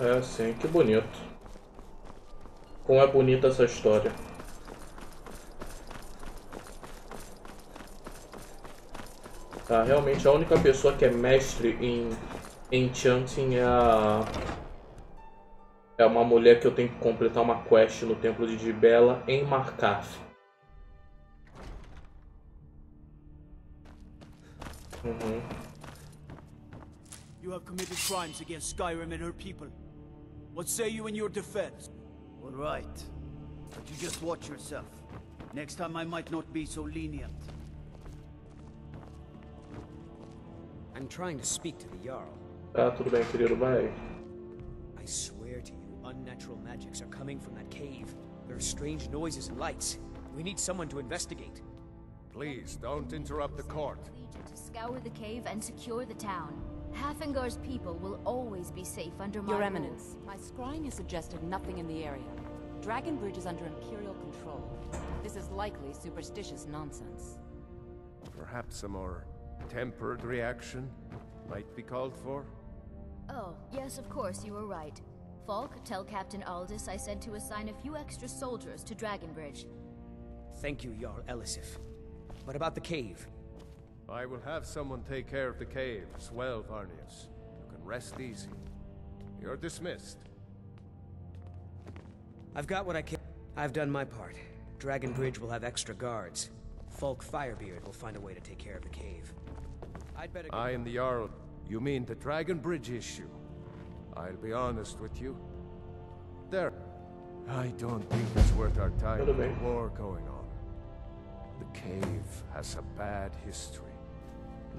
É assim, que bonito. Como é bonita essa história. Tá, realmente a única pessoa que é mestre em enchanting é uma mulher que eu tenho que completar uma quest no templo de Dibella em Markarth. You have committed crimes against Skyrim and her people. What say you in your defense? All right, but you just watch yourself. Next time I might not be so lenient. I'm trying to speak to the Jarl. Tá, tudo bem, querido, vai. I swear to you, unnatural magics are coming from that cave. There are strange noises and lights. We need someone to investigate. Please, don't interrupt the court. To scour the cave and secure the town. Hafingar's people will always be safe under my Your rule. Eminence, my scrying has suggested nothing in the area. Dragonbridge is under Imperial control. This is likely superstitious nonsense. Perhaps a more tempered reaction might be called for? Oh, yes, of course, you were right. Falk, tell Captain Aldous I said to assign a few extra soldiers to Dragonbridge. Thank you, Jarl Elisif. What about the cave? I will have someone take care of the cave as well, Varnius. You can rest easy. You're dismissed. I've got what I can. I've done my part. Dragon Bridge will have extra guards. Folk Firebeard will find a way to take care of the cave. I'd better. I am the Jarl. You mean the Dragon Bridge issue? I'll be honest with you. There. I don't think it's worth our time with the war going on. The cave has a bad history.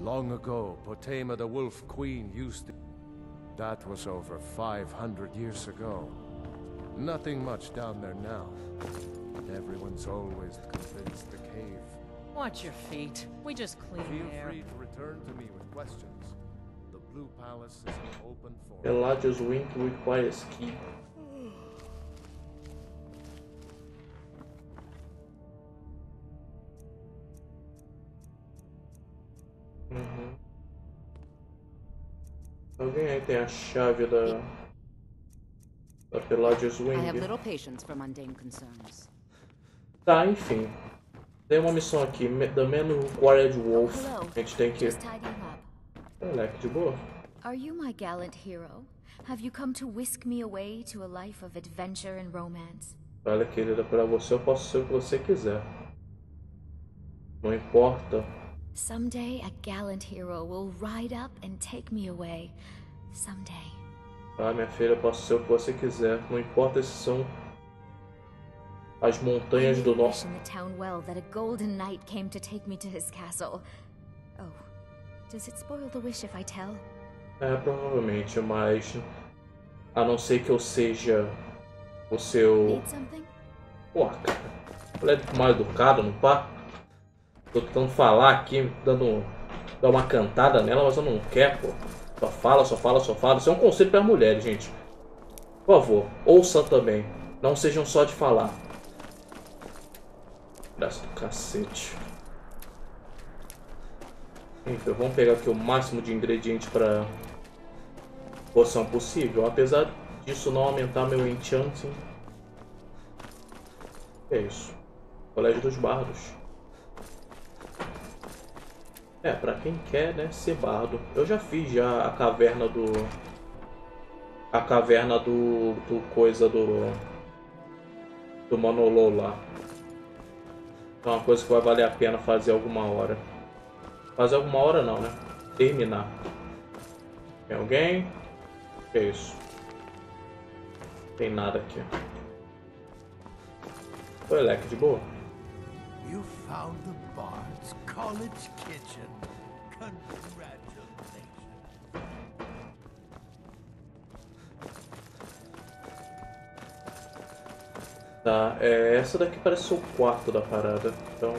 Long ago, Potema the Wolf Queen used it. That was over 500 years ago. Nothing much down there now. And everyone's always convinced the cave. Watch your feet. We just clean Feel there. free to return to me with questions. The Blue Palace is an open forum. Eladios Wink requires key. Alguém aí tem a chave da Eladios Wing? I have little patience for mundane concerns. Tá, enfim. Tem uma missão aqui, The Man Who Required Wolf. A gente tem que... Leque de boa. Are you my gallant hero? Have you come to whisk me away to a life of adventure and romance? Olha, querida, pra você eu posso ser o que você quiser. Não importa. Someday a gallant hero will ride up and take me away. Someday. Ah, minha filha, eu posso ser o que você quiser. Não importa se são as montanhas do norte. In the town well that a golden knight came to take me to his castle. Oh, does it spoil the wish if I tell? É, provavelmente, mas a não ser que eu seja o seu... Need something? Pô, cara. Ela é mal educada, não pá? Tô tentando falar aqui, dar uma cantada nela, mas eu não quero, pô. Só fala, só fala, só fala. Isso é um conselho para mulheres, gente. Por favor, ouçam também. Não sejam só de falar. Graças do cacete. Enfim, vamos pegar aqui o máximo de ingrediente para poção possível. Apesar disso não aumentar meu enchanting. É isso. Colégio dos Bardos. É, pra quem quer, né, ser bardo. Eu já fiz já a caverna do... coisa do Manolo lá. É uma coisa que vai valer a pena fazer alguma hora. Fazer alguma hora não, né? Terminar. Tem alguém? Que é isso? Tem nada aqui. Foi leque de boa. You found the Bard's college kitchen. Congratulations. Tá, essa daqui parece ser o quarto da parada. Então...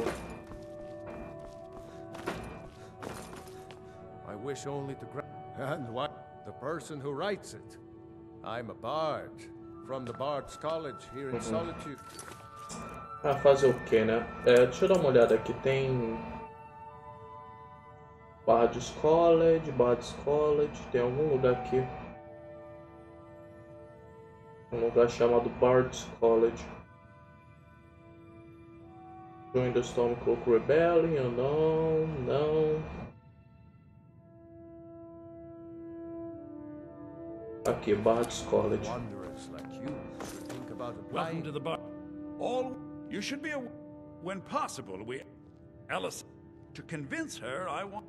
I wish only to and what? The person who writes it. I'm a bard from the Bard's College here in Solitude. Ah, fazer o que, né? Deixa eu dar uma olhada aqui. Tem... Bard's College. Tem algum lugar aqui. Um lugar chamado Bard's College. Join the Stormcloak Rebellion. Não. Aqui, Bard's College. Welcome to the bar. You should be aware, when possible, Alice, to convince her I want...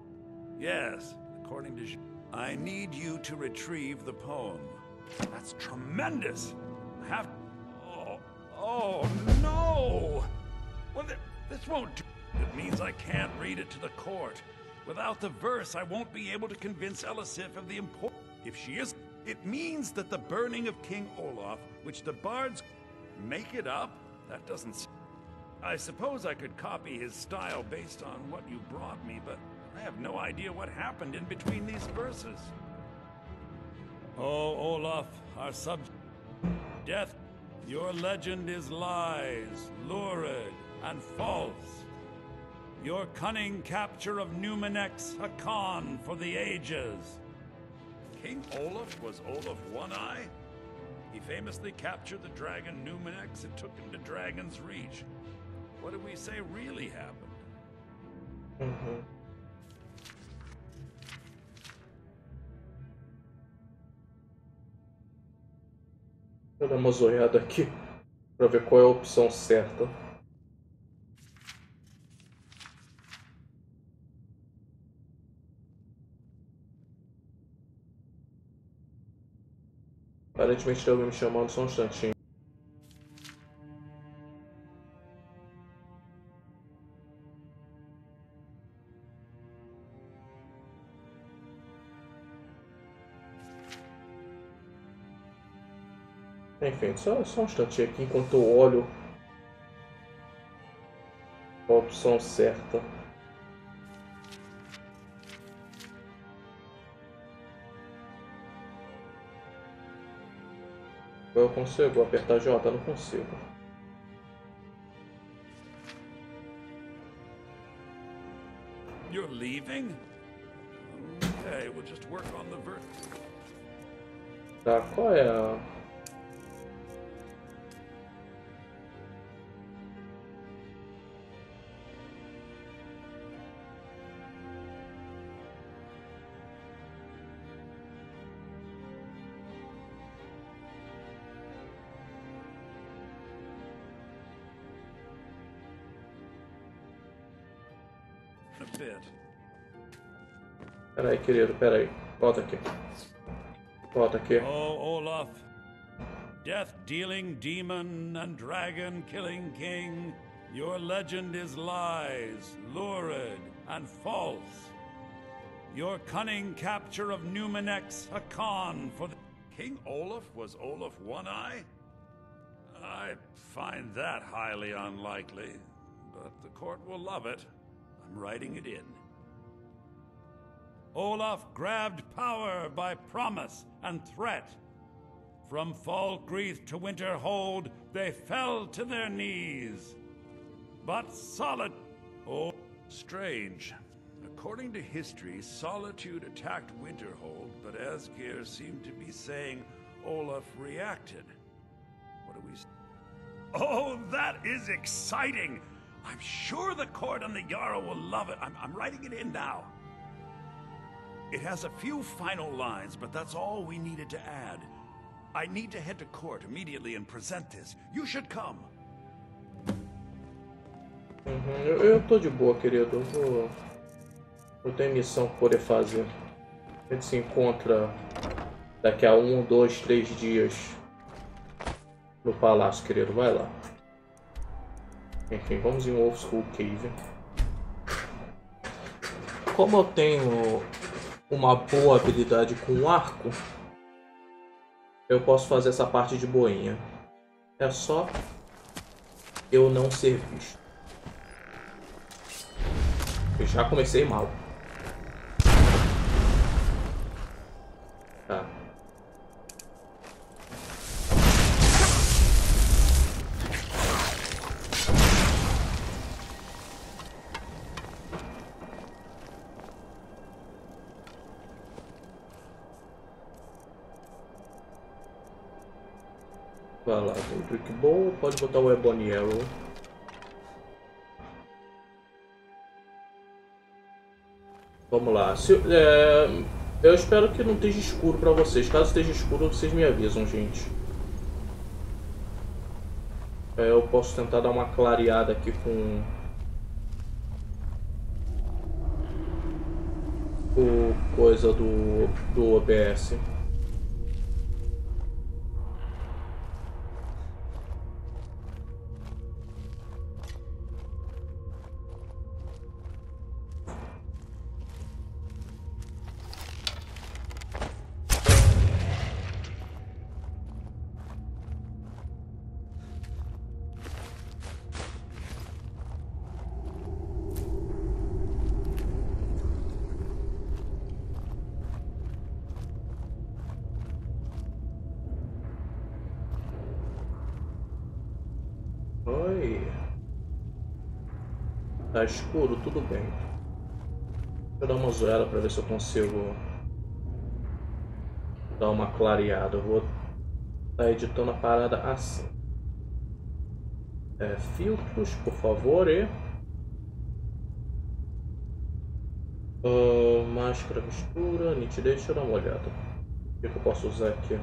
Yes, according to... I need you to retrieve the poem. That's tremendous. Oh, no! Well, this won't do. It means I can't read it to the court. Without the verse, I won't be able to convince Elisif of the importance. If she is... It means that the burning of King Olaf, which the bards make it up, that doesn't... I suppose I could copy his style based on what you brought me, but I have no idea what happened in between these verses. Oh, Olaf, our subject... Death, your legend is lies, lurid, and false. Your cunning capture of Numenex, a con for the ages. King Olaf was Olaf One-Eye? He famously captured the dragon Numenex and took him to Dragon's Reach. What do we say really happened? Vou dar uma zoiada aqui para ver qual é a opção certa. Aparentemente tem alguém me chamando, só um instantinho. Enfim, só um instantinho aqui enquanto eu olho a opção certa. Eu consigo apertar J? Não consigo. You're leaving? Okay, we'll just work on the verse. Tá, qual é a... Peraí, querido, peraí. Volta aqui. Volta aqui. Oh, Olaf. Death-dealing demon and dragon-killing king, your legend is lies, lurid, and false. Your cunning capture of Numenex, a con for the... King Olaf was Olaf One-Eye? I find that highly unlikely, but the court will love it. I'm writing it in. Olaf grabbed power by promise and threat. From Falkreath to Winterhold, they fell to their knees. But Oh, strange. According to history, Solitude attacked Winterhold, but Asgeir seemed to be saying Olaf reacted. What do we... Oh, that is exciting! I'm sure the court and the Jarl will love it. I'm writing it in now. It has a few final lines, but that's all we needed to add. I need to head to court immediately and present this. You should come. Eu tô de boa, querido. Eu tenho missão pra poder fazer. A gente se encontra daqui a 1, 2, 3 dias no palácio, querido. Vai lá. Enfim, vamos em Old School Cave. Como eu tenho uma boa habilidade com arco, eu posso fazer essa parte de boinha. É só eu não ser visto. Eu já comecei mal. Tá. Vai lá, tem o Trick Bow, pode botar o Ebony Arrow. Vamos lá. Eu espero que não esteja escuro pra vocês. Caso esteja escuro, vocês me avisam, gente. Eu posso tentar dar uma clareada aqui com o coisa do OBS. Tá escuro? Tudo bem. Deixa eu dar uma zoada para ver se eu consigo dar uma clareada. Eu vou estar editando a parada assim. Filtros, por favor, e... Máscara, mistura, nitidez, deixa eu dar uma olhada. O que eu posso usar aqui?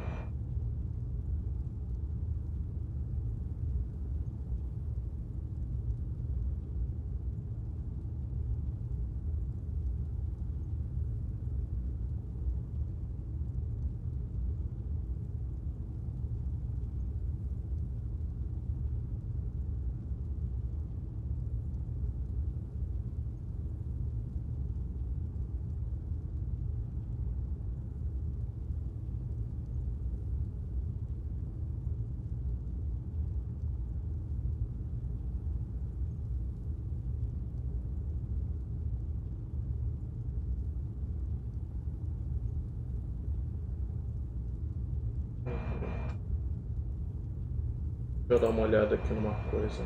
Deixa eu dar uma olhada aqui numa coisa.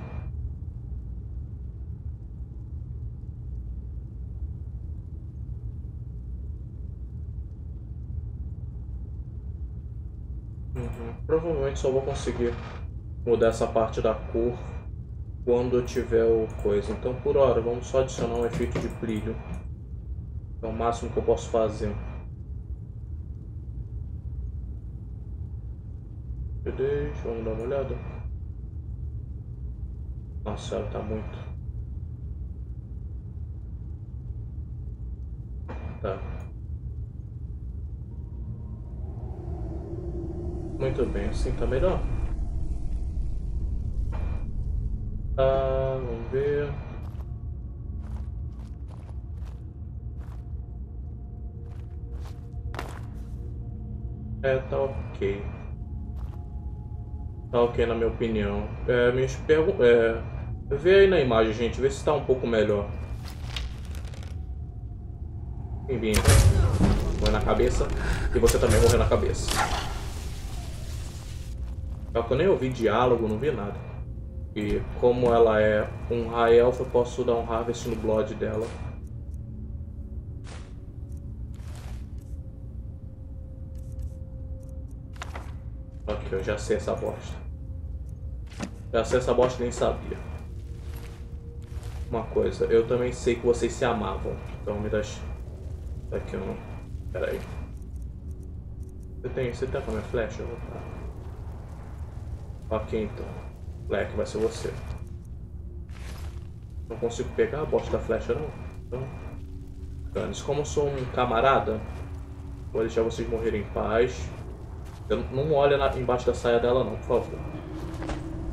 Provavelmente só vou conseguir mudar essa parte da cor quando eu tiver o coisa. Então por hora vamos só adicionar um efeito de brilho. É o máximo que eu posso fazer. Vamos dar uma olhada. Nossa, ela tá muito. Tá. Muito bem, assim tá melhor. Vamos ver. Tá ok. Tá ok na minha opinião. Vê aí na imagem, gente. Vê se tá um pouco melhor. Enfim, morre na cabeça. E você também morreu na cabeça. Eu nem ouvi diálogo, não vi nada. E como ela é um High Elf, eu posso dar um Harvest no Blood dela. Ok, eu já sei essa bosta. Já sei essa bosta, nem sabia. Uma coisa, eu também sei que vocês se amavam. Então me deixa. Aqui não. Pera aí. Você tá com a minha flecha? Eu vou tá. Ok, então. Black vai ser você. Não consigo pegar a bosta da flecha, não. Então, como eu sou um camarada, vou deixar vocês morrerem em paz. Não olha embaixo da saia dela, não, por favor.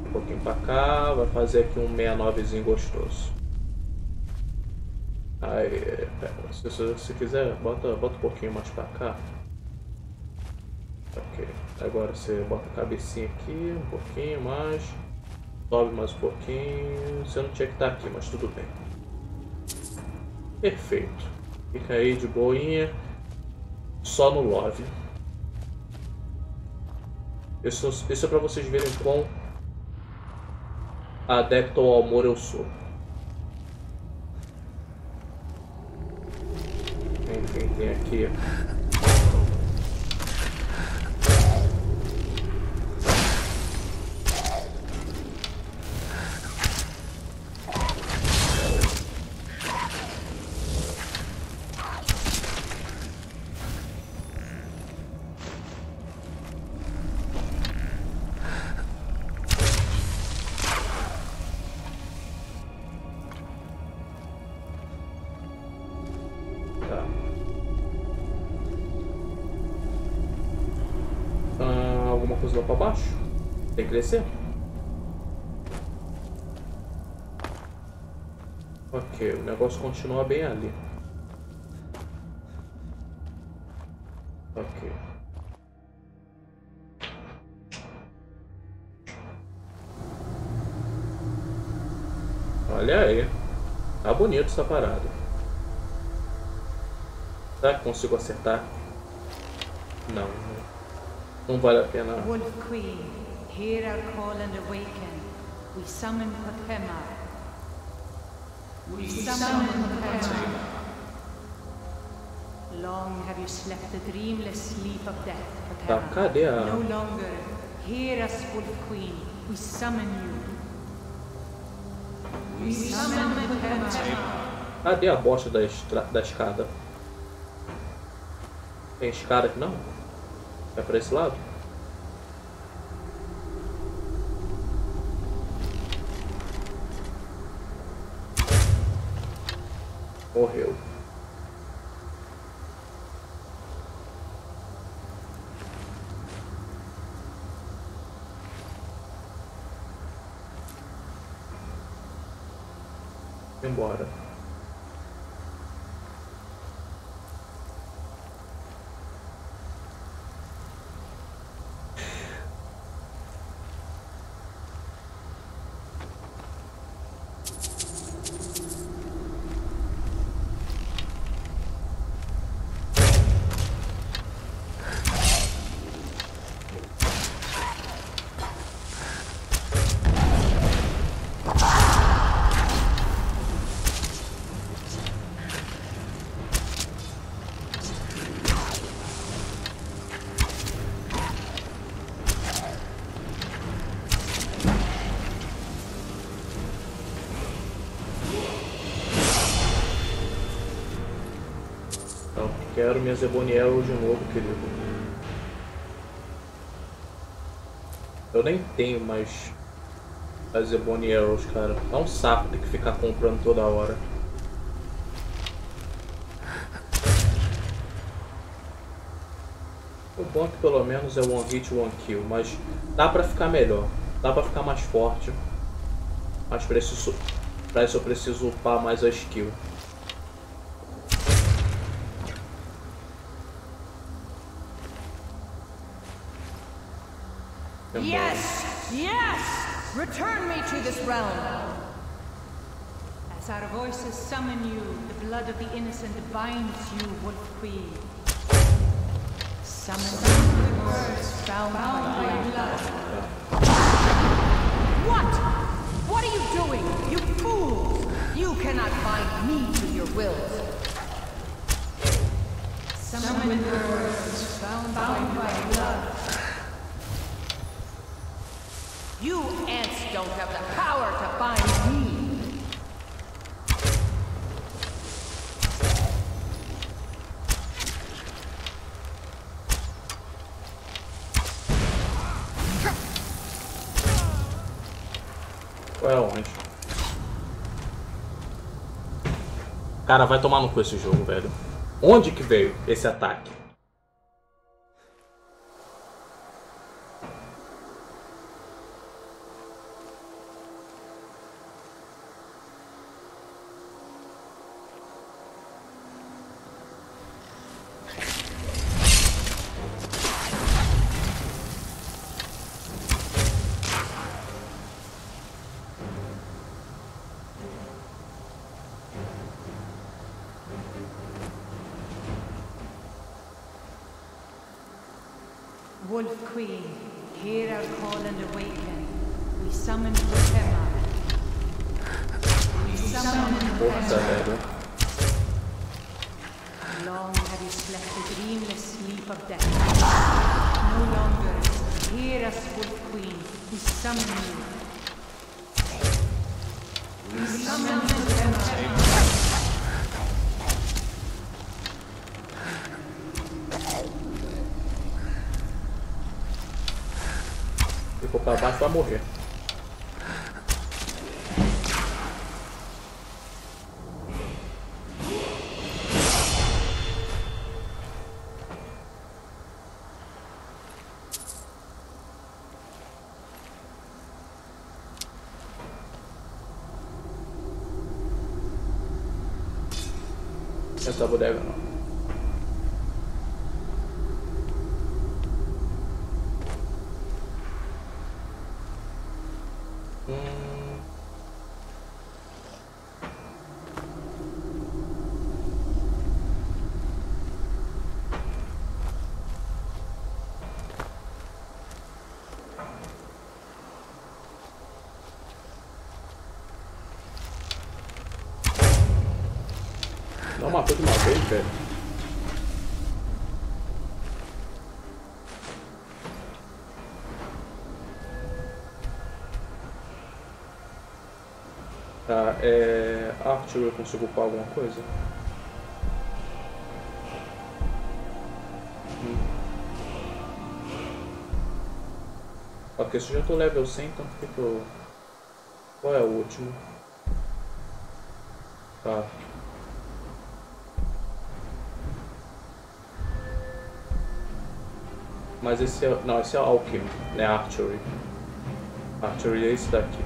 Um pouquinho pra cá, vai fazer aqui um 69zinho gostoso. Aí, se quiser, bota um pouquinho mais pra cá. Ok, agora você bota a cabecinha aqui, um pouquinho mais. Sobe mais um pouquinho. Você não tinha que estar aqui, mas tudo bem. Perfeito. Fica aí de boinha. Só no love. Isso é pra vocês verem quão adepto ao amor eu sou. Tem aqui. Alguma coisa lá pra baixo? Tem que descer? Ok, o negócio continua bem ali. Ok. Olha aí. Tá bonito essa parada. Será que consigo acertar? Não. Não vale a pena. Wolf Queen, hear our call and awaken. We summon Potema. We summon Potema. Long have you slept the dreamless sleep of death, Potema. Tá, cadê a... No longer. Hear us, Wolf Queen. We summon you. We summon Potema. Cadê a bosta da escada? Tem escada aqui não? É pra esse lado? Morreu. Embora. Quero minha Zeboniel de novo, querido. Eu nem tenho mais as Zeboniels, cara. Dá um saco ter que ficar comprando toda hora. O bom é que pelo menos é one hit, one kill, mas dá pra ficar melhor. Dá pra ficar mais forte. Mas pra isso eu preciso upar mais a skill. Yes! Yes! Return me to this realm! As our voices summon you, the blood of the innocent binds you, Wolf Queen. Summon the words bound by blood. What? What are you doing? You fools! You cannot bind me to your wills. Summon the words bound by blood. You ants don't have the power to bind me! Ué, onde? Cara, vai tomar no cu esse jogo, velho. Onde que veio esse ataque? Wolf Queen, hear our call and awaken. We summon Fatima. We summon Fatima. Long have you slept the dreamless sleep of death. No longer. Hear us, Wolf Queen. We summon you. We summon Fatima. Se for pra baixo, vai morrer. Essa bodega não. Não matou de uma vez, velho. cá. Arte, eu consigo upar alguma coisa? Ok, se eu já tô level 100, então por que eu... Qual é o último? Tá. Mas esse é... Não, esse é Alchemy, né? Archery. Archery é esse daqui.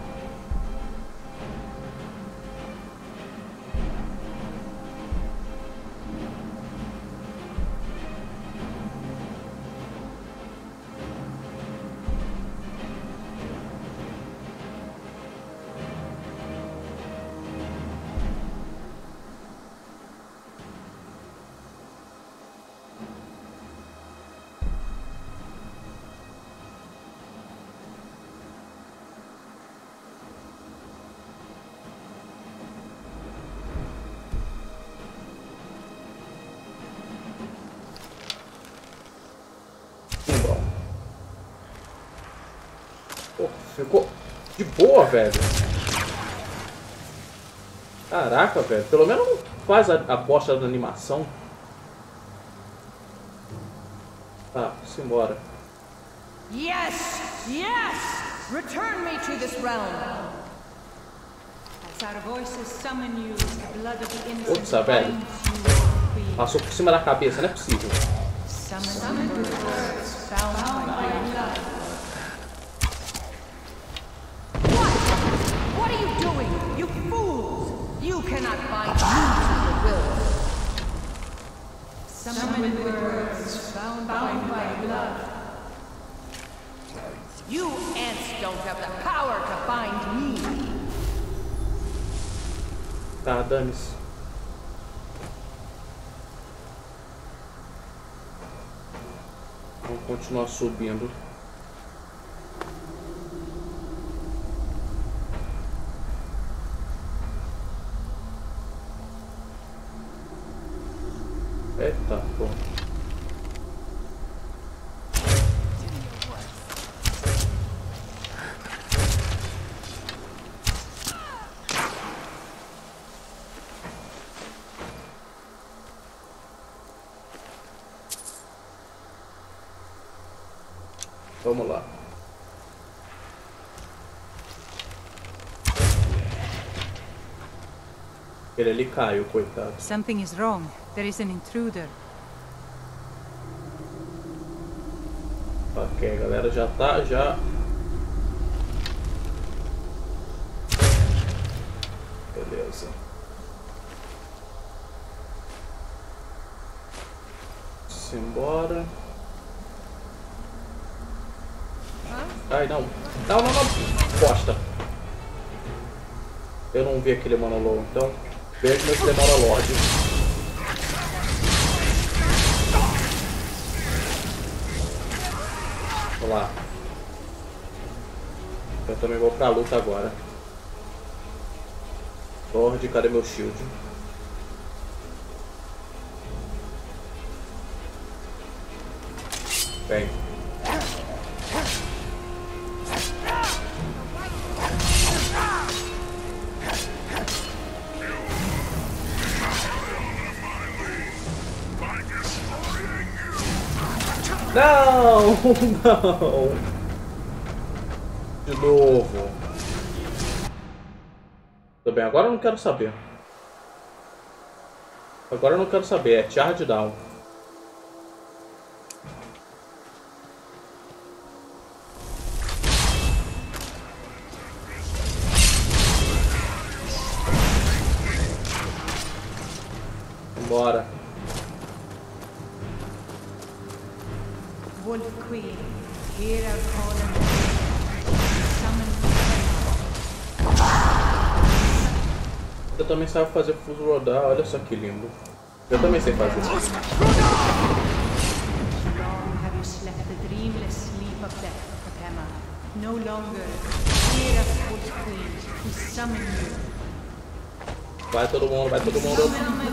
Ficou de boa, velho. Caraca, velho. Pelo menos não faz a bosta da animação. Tá, simbora. Yes! Yes! Return me to this realm. As our voices summon you, the blood of the innocent. Putz, velho. Passou por cima da cabeça, não é possível. Summon your words, bound by your blood. What are you doing, you fools? You cannot bind me to your will. Summon words, bound by blood. You ants don't have the power to bind me. Tá, dane-se. Vamos continuar subindo. Eita, pô. Vamos lá. Ele ali caiu, coitado. Something is wrong. There is an intruder. Ok, galera, já tá, Beleza. Simbora. Ai, não. Não. Bosta. Eu não vi aquele monólogo, então... Vejo meu demora Lorde. Vamos lá. Eu também vou pra luta agora. Lorde, cadê meu shield? Vem. Não! Não! De novo. Tudo bem, agora eu não quero saber. Agora eu não quero saber, é charge down. Bora. Wolf Queen, hear our call and summon. Eu também sabe fazer fuso rodar, olha só que lindo. Eu também sei fazer. Long have you slept the dreamless sleep of death, Fatima. No longer hear us, Wolf Queen, we summon you. Vai todo mundo, vai todo mundo. Summon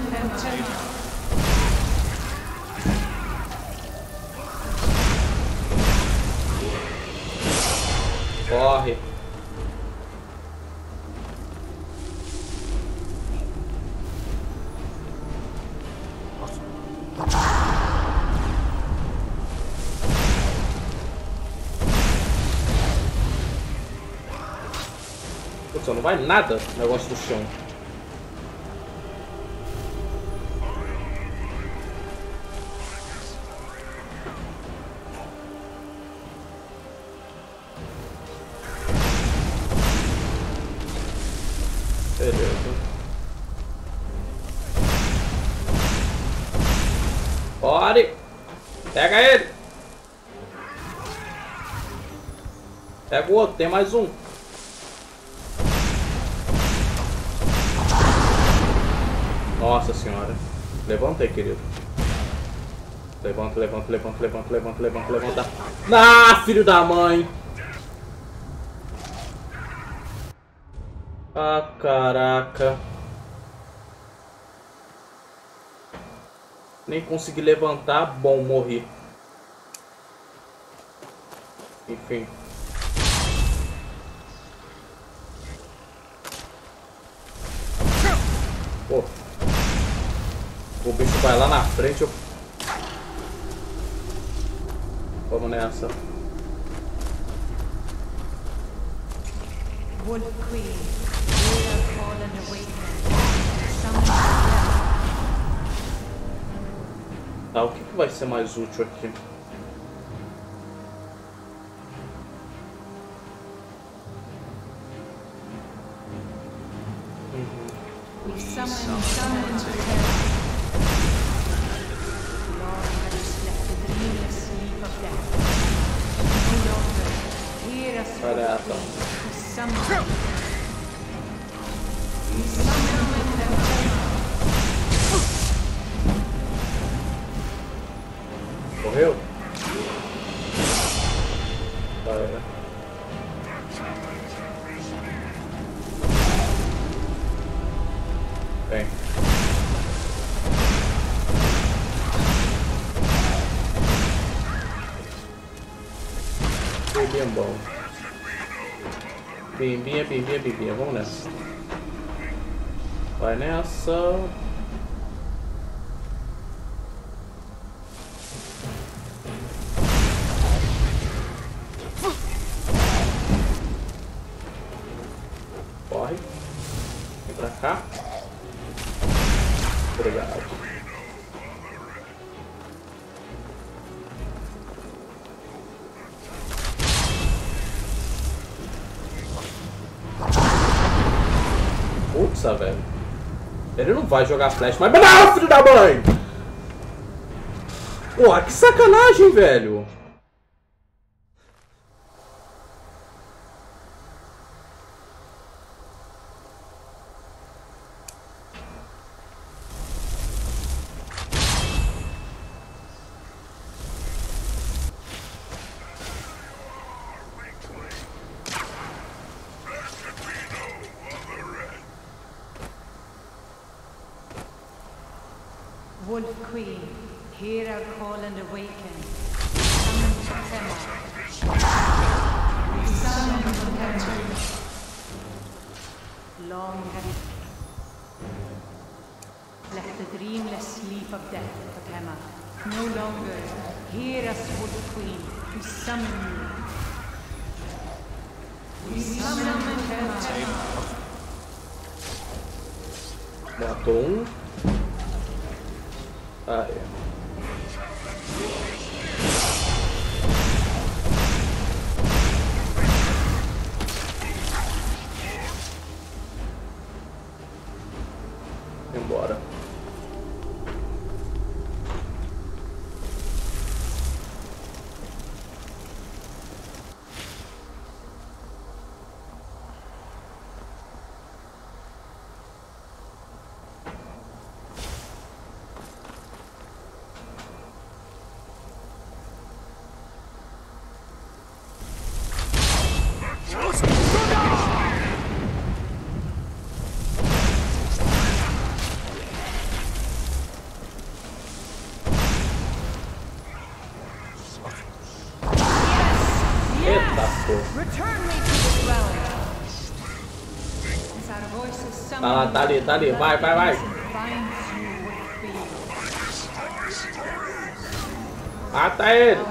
Corre. do céu, não vai nada o negócio do chão. Beleza. Pode! Pega ele! Pega o outro, tem mais um. Nossa senhora. Levanta aí, querido. Levanta, levanta, levanta, levanta, levanta, levanta, levanta. Ah, filho da mãe! Ah, caraca. Nem consegui levantar. Bom, morri. Enfim. Pô. O bicho vai lá na frente. Eu... Vamos nessa. Wolf Queen, we are fallen awakened. Tá, o que vai ser mais útil aqui? We summon to terror. Long have you slept the dreamless sleep of death. No longer hear us. Caraca. We summon. We summon with them. Morreu? Vai. Vem. Bimbinha bom. Bimbinha, bimbinha, bimbinha. Vamos nessa. Vai nessa. Corre. Vem pra cá. Obrigado. Putz, velho. Ele não vai jogar flash, mas... Não, filho da mãe! Pô, que sacanagem, velho. Wolf Queen, hear our call and awaken. Summon to terror. Summon to terror. Long have you left the dreamless sleep of death, Fatima. No longer hear us, Wolf Queen. We summon you. We summon to terror. Matou um. Ah, é. Embora. Tá ali, vai, vai, vai. Mata ele.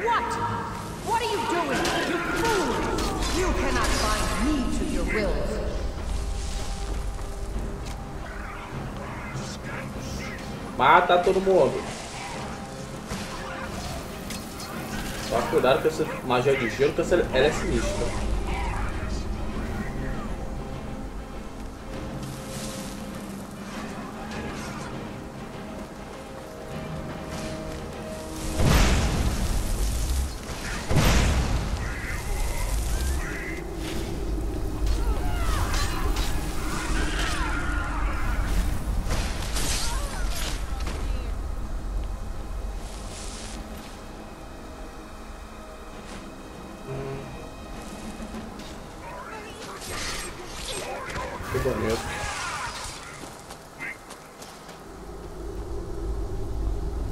What? What are you doing? You fool! wills. Mata todo mundo. Só cuidado com essa magia de gelo, que ela é sinistra.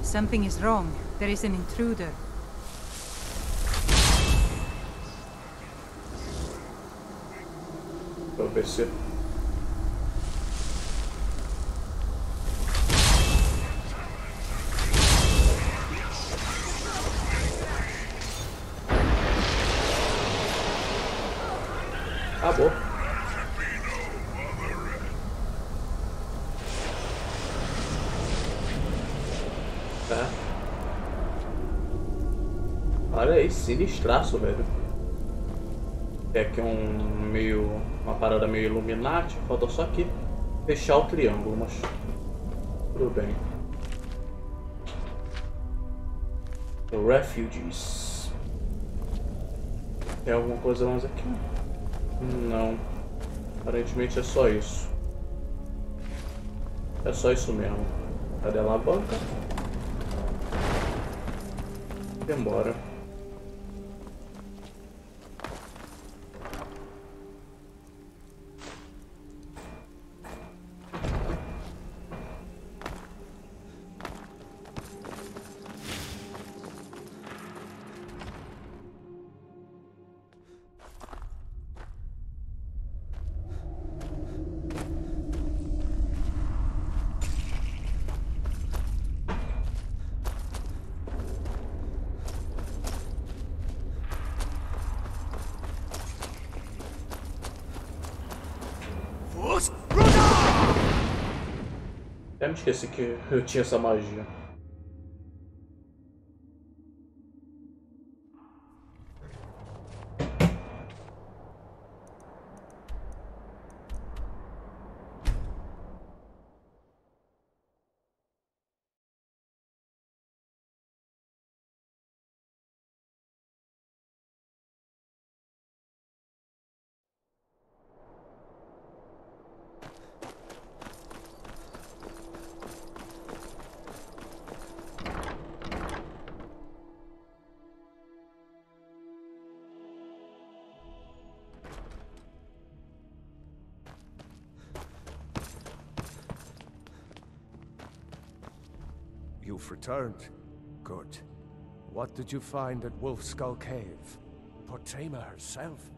Something is wrong. There is an intruder. Vou ver se... Acabou. Tá. Olha aí, sinistraço, velho. É aqui uma parada meio Illuminati. Falta só aqui fechar o triângulo, mas tudo bem. Refugees. Tem alguma coisa mais aqui? Não. Aparentemente é só isso. É só isso mesmo. Cadê a alavanca? Embora. Eu me esqueci que eu tinha essa magia. You've returned. Good. What did you find at Wolf Skull Cave? Potema herself?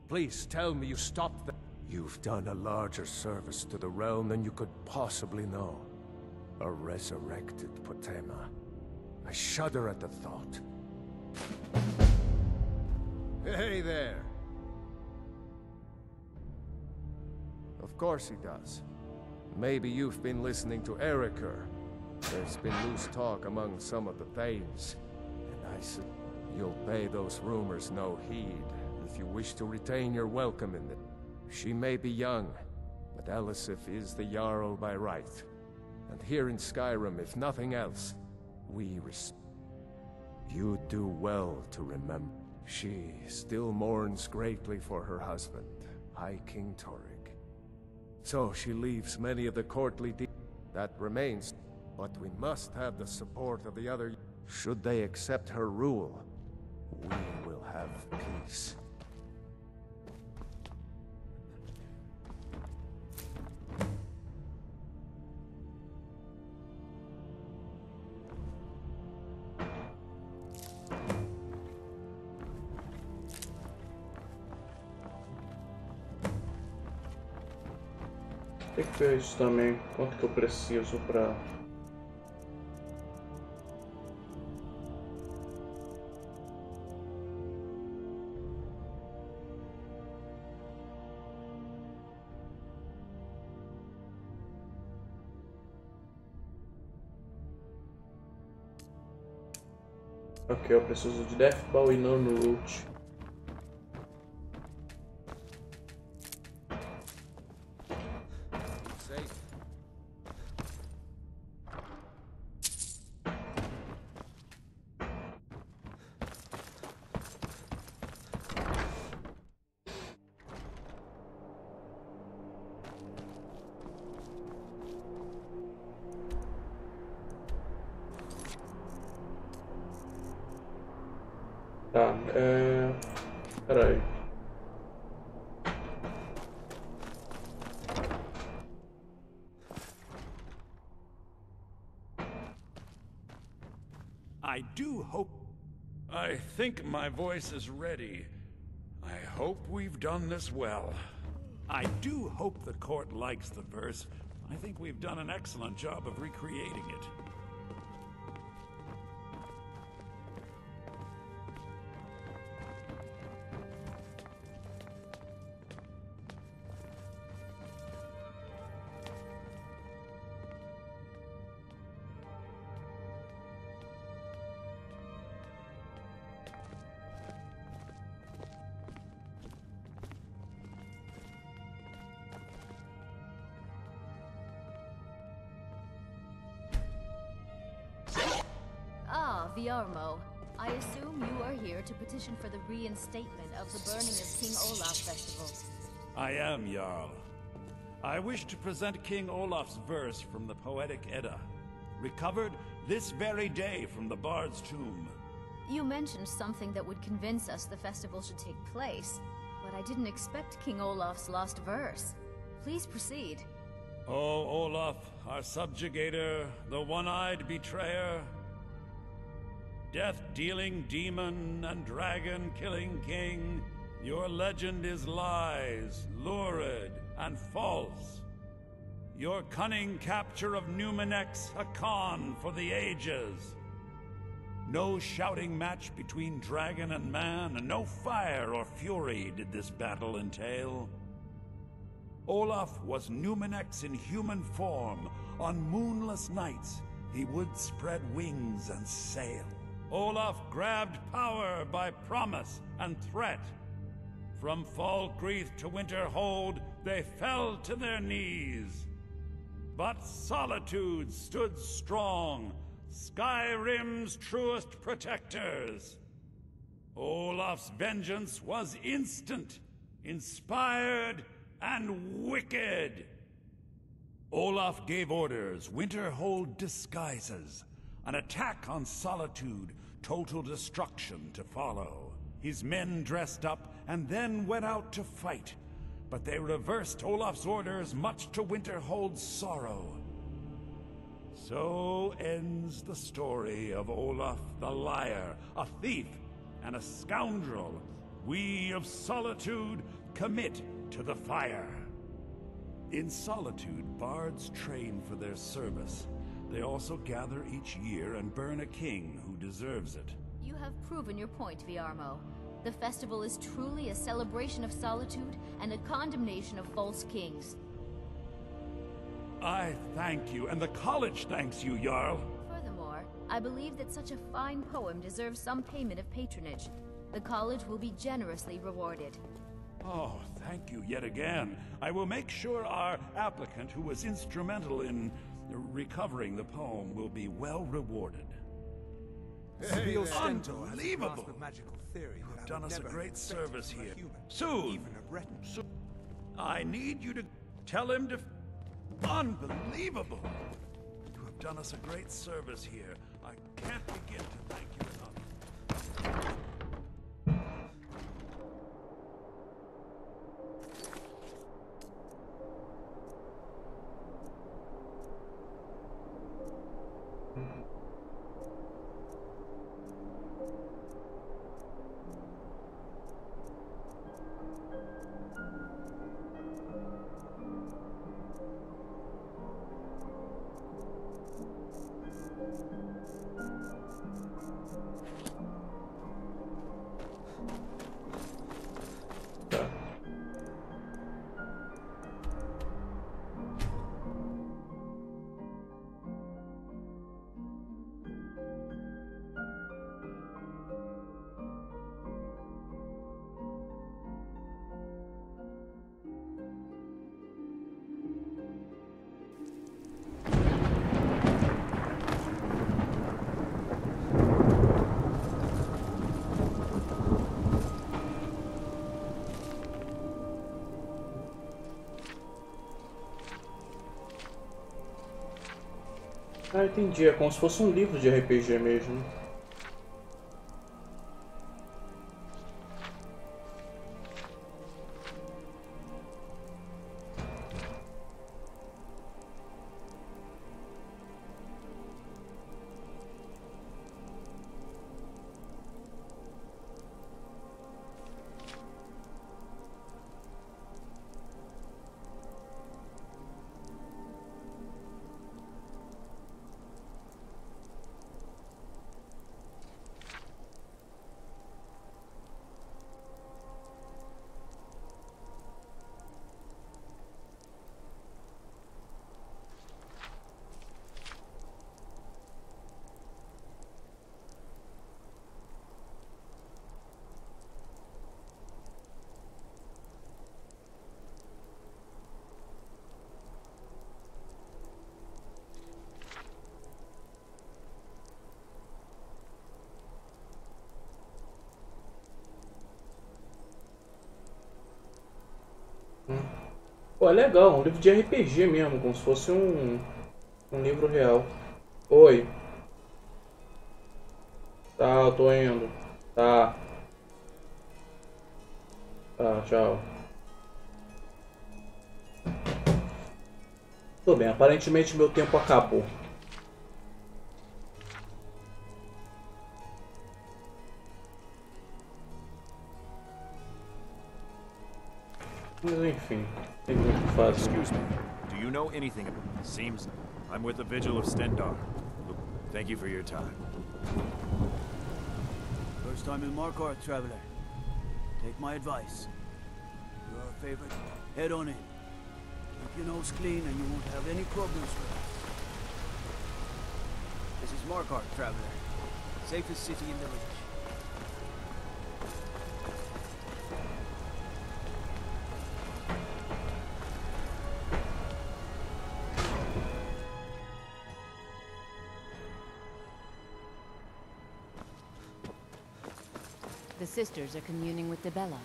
Please tell me you stopped the... You've done a larger service to the realm than you could possibly know. A resurrected Potema. I shudder at the thought. Hey there! Of course he does. Maybe you've been listening to Eriker. There's been loose talk among some of the Thanes, and I said you'll pay those rumors no heed if you wish to retain your welcome in the... She may be young, but Elisif is the Jarl by right. And here in Skyrim, if nothing else, we You do well to remember. She still mourns greatly for her husband, High King Torrig. So she leaves many of the courtly that remains. But we must have the support of the other. Should they accept her rule, we will have peace. Tem que ver isso também. Quanto que eu preciso pra... Ok, eu preciso de Death Ball e Nano Root. Tá, peraí. I do hope... I think my voice is ready. I hope we've done this well. I do hope the court likes the verse. I think we've done an excellent job of recreating it. Viarmo, I assume you are here to petition for the reinstatement of the burning of King Olaf Festival. I am, Jarl. I wish to present King Olaf's verse from the Poetic Edda, recovered this very day from the Bard's tomb. You mentioned something that would convince us the festival should take place, but I didn't expect King Olaf's lost verse. Please proceed. O Olaf, our subjugator, the one-eyed betrayer, death-dealing demon and dragon-killing king, your legend is lies, lurid, and false. Your cunning capture of Numenex, a con for the ages. No shouting match between dragon and man, and no fire or fury did this battle entail. Olaf was Numenex in human form. On moonless nights, he would spread wings and sail. Olaf grabbed power by promise and threat. From Falkreath to Winterhold, they fell to their knees. But Solitude stood strong, Skyrim's truest protectors. Olaf's vengeance was instant, inspired, and wicked. Olaf gave orders, Winterhold disguises, an attack on Solitude, total destruction to follow. His men dressed up and then went out to fight, but they reversed Olaf's orders, much to Winterhold's sorrow. So ends the story of Olaf the Liar, a thief and a scoundrel. We of Solitude commit to the fire. In Solitude, bards train for their service. They also gather each year and burn a king who deserves it. You have proven your point, Viarmo. The festival is truly a celebration of solitude and a condemnation of false kings. I thank you, and the college thanks you, Jarl. Furthermore, I believe that such a fine poem deserves some payment of patronage. The college will be generously rewarded. Oh, thank you yet again. I will make sure our applicant, who was instrumental in recovering the poem, will be well rewarded. Unbelievable! You've done us a great service here. Soon! I need you to tell him to... Unbelievable! You have done us a great service here. I can't begin to thank you enough. Ah, entendi. É como se fosse um livro de RPG mesmo. Pô, é legal, um livro de RPG mesmo, como se fosse um livro real. Oi. Tá, eu tô indo. Tá. Tá, tchau. Tudo bem, aparentemente meu tempo acabou. Mas enfim, tem muito o que fazer. Excuse me. Do you know anything? Seems I'm with the Vigil of Stendar. Thank you for your time. First time in Markarth, traveler. Take my advice. You're our favorite. Head on in. Keep your nose clean and you won't have any problems with us. This is Markarth, traveler. Safest city in the village. The sisters are communing with Dibella.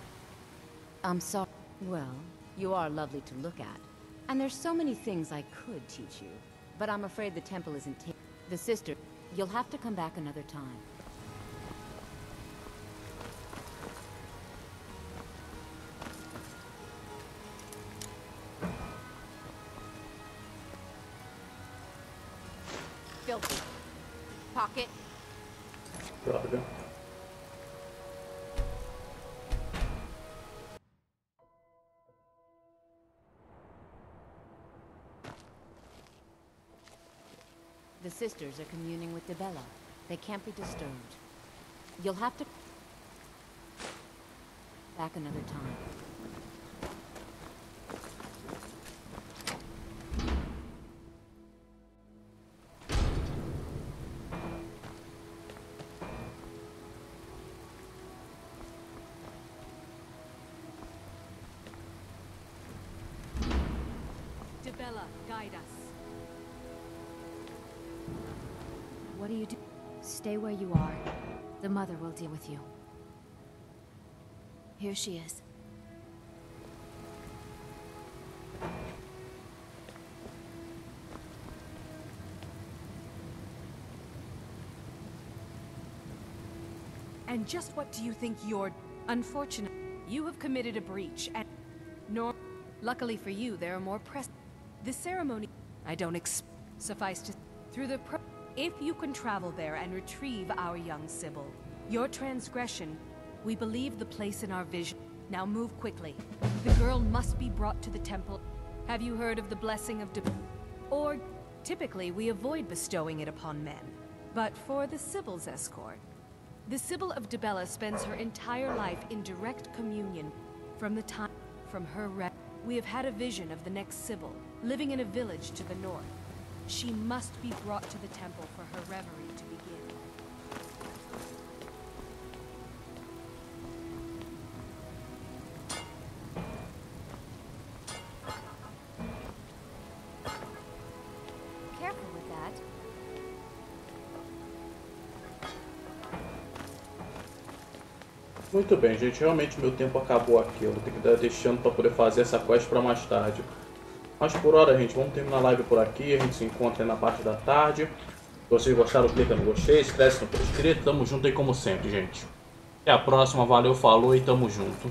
I'm sorry. Well, you are lovely to look at. And there's so many things I could teach you. But I'm afraid the temple isn't the sister. You'll have to come back another time. Filthy. Pocket. Droga. The sisters are communing with Dibella. They can't be disturbed. You'll have to back another time. Dibella, guide us. What do you do? Stay where you are. The mother will deal with you. Here she is. And just what do you think you're... Unfortunate. You have committed a breach and... Luckily for you, there are more press... The ceremony... I don't suffice to... Through the if you can travel there and retrieve our young Sybil, your transgression, we believe the place in our vision. Now move quickly. The girl must be brought to the temple. Have you heard of the blessing of Or, typically, we avoid bestowing it upon men. But for the Sybil's escort, the Sybil of Dibella spends her entire life in direct communion from the time from her we have had a vision of the next Sybil, living in a village to the north. She must be brought to the temple for her reverie to begin. Careful with that. Muito bem, gente. Realmente meu tempo acabou aqui. Eu vou ter que dar deixando para poder fazer essa quest para mais tarde. Mas por hora, gente, vamos terminar a live por aqui. A gente se encontra aí na parte da tarde. Se vocês gostaram, clica no gostei, escreve no por inscrito. Tamo junto aí como sempre, gente. Até a próxima, valeu, falou e tamo junto.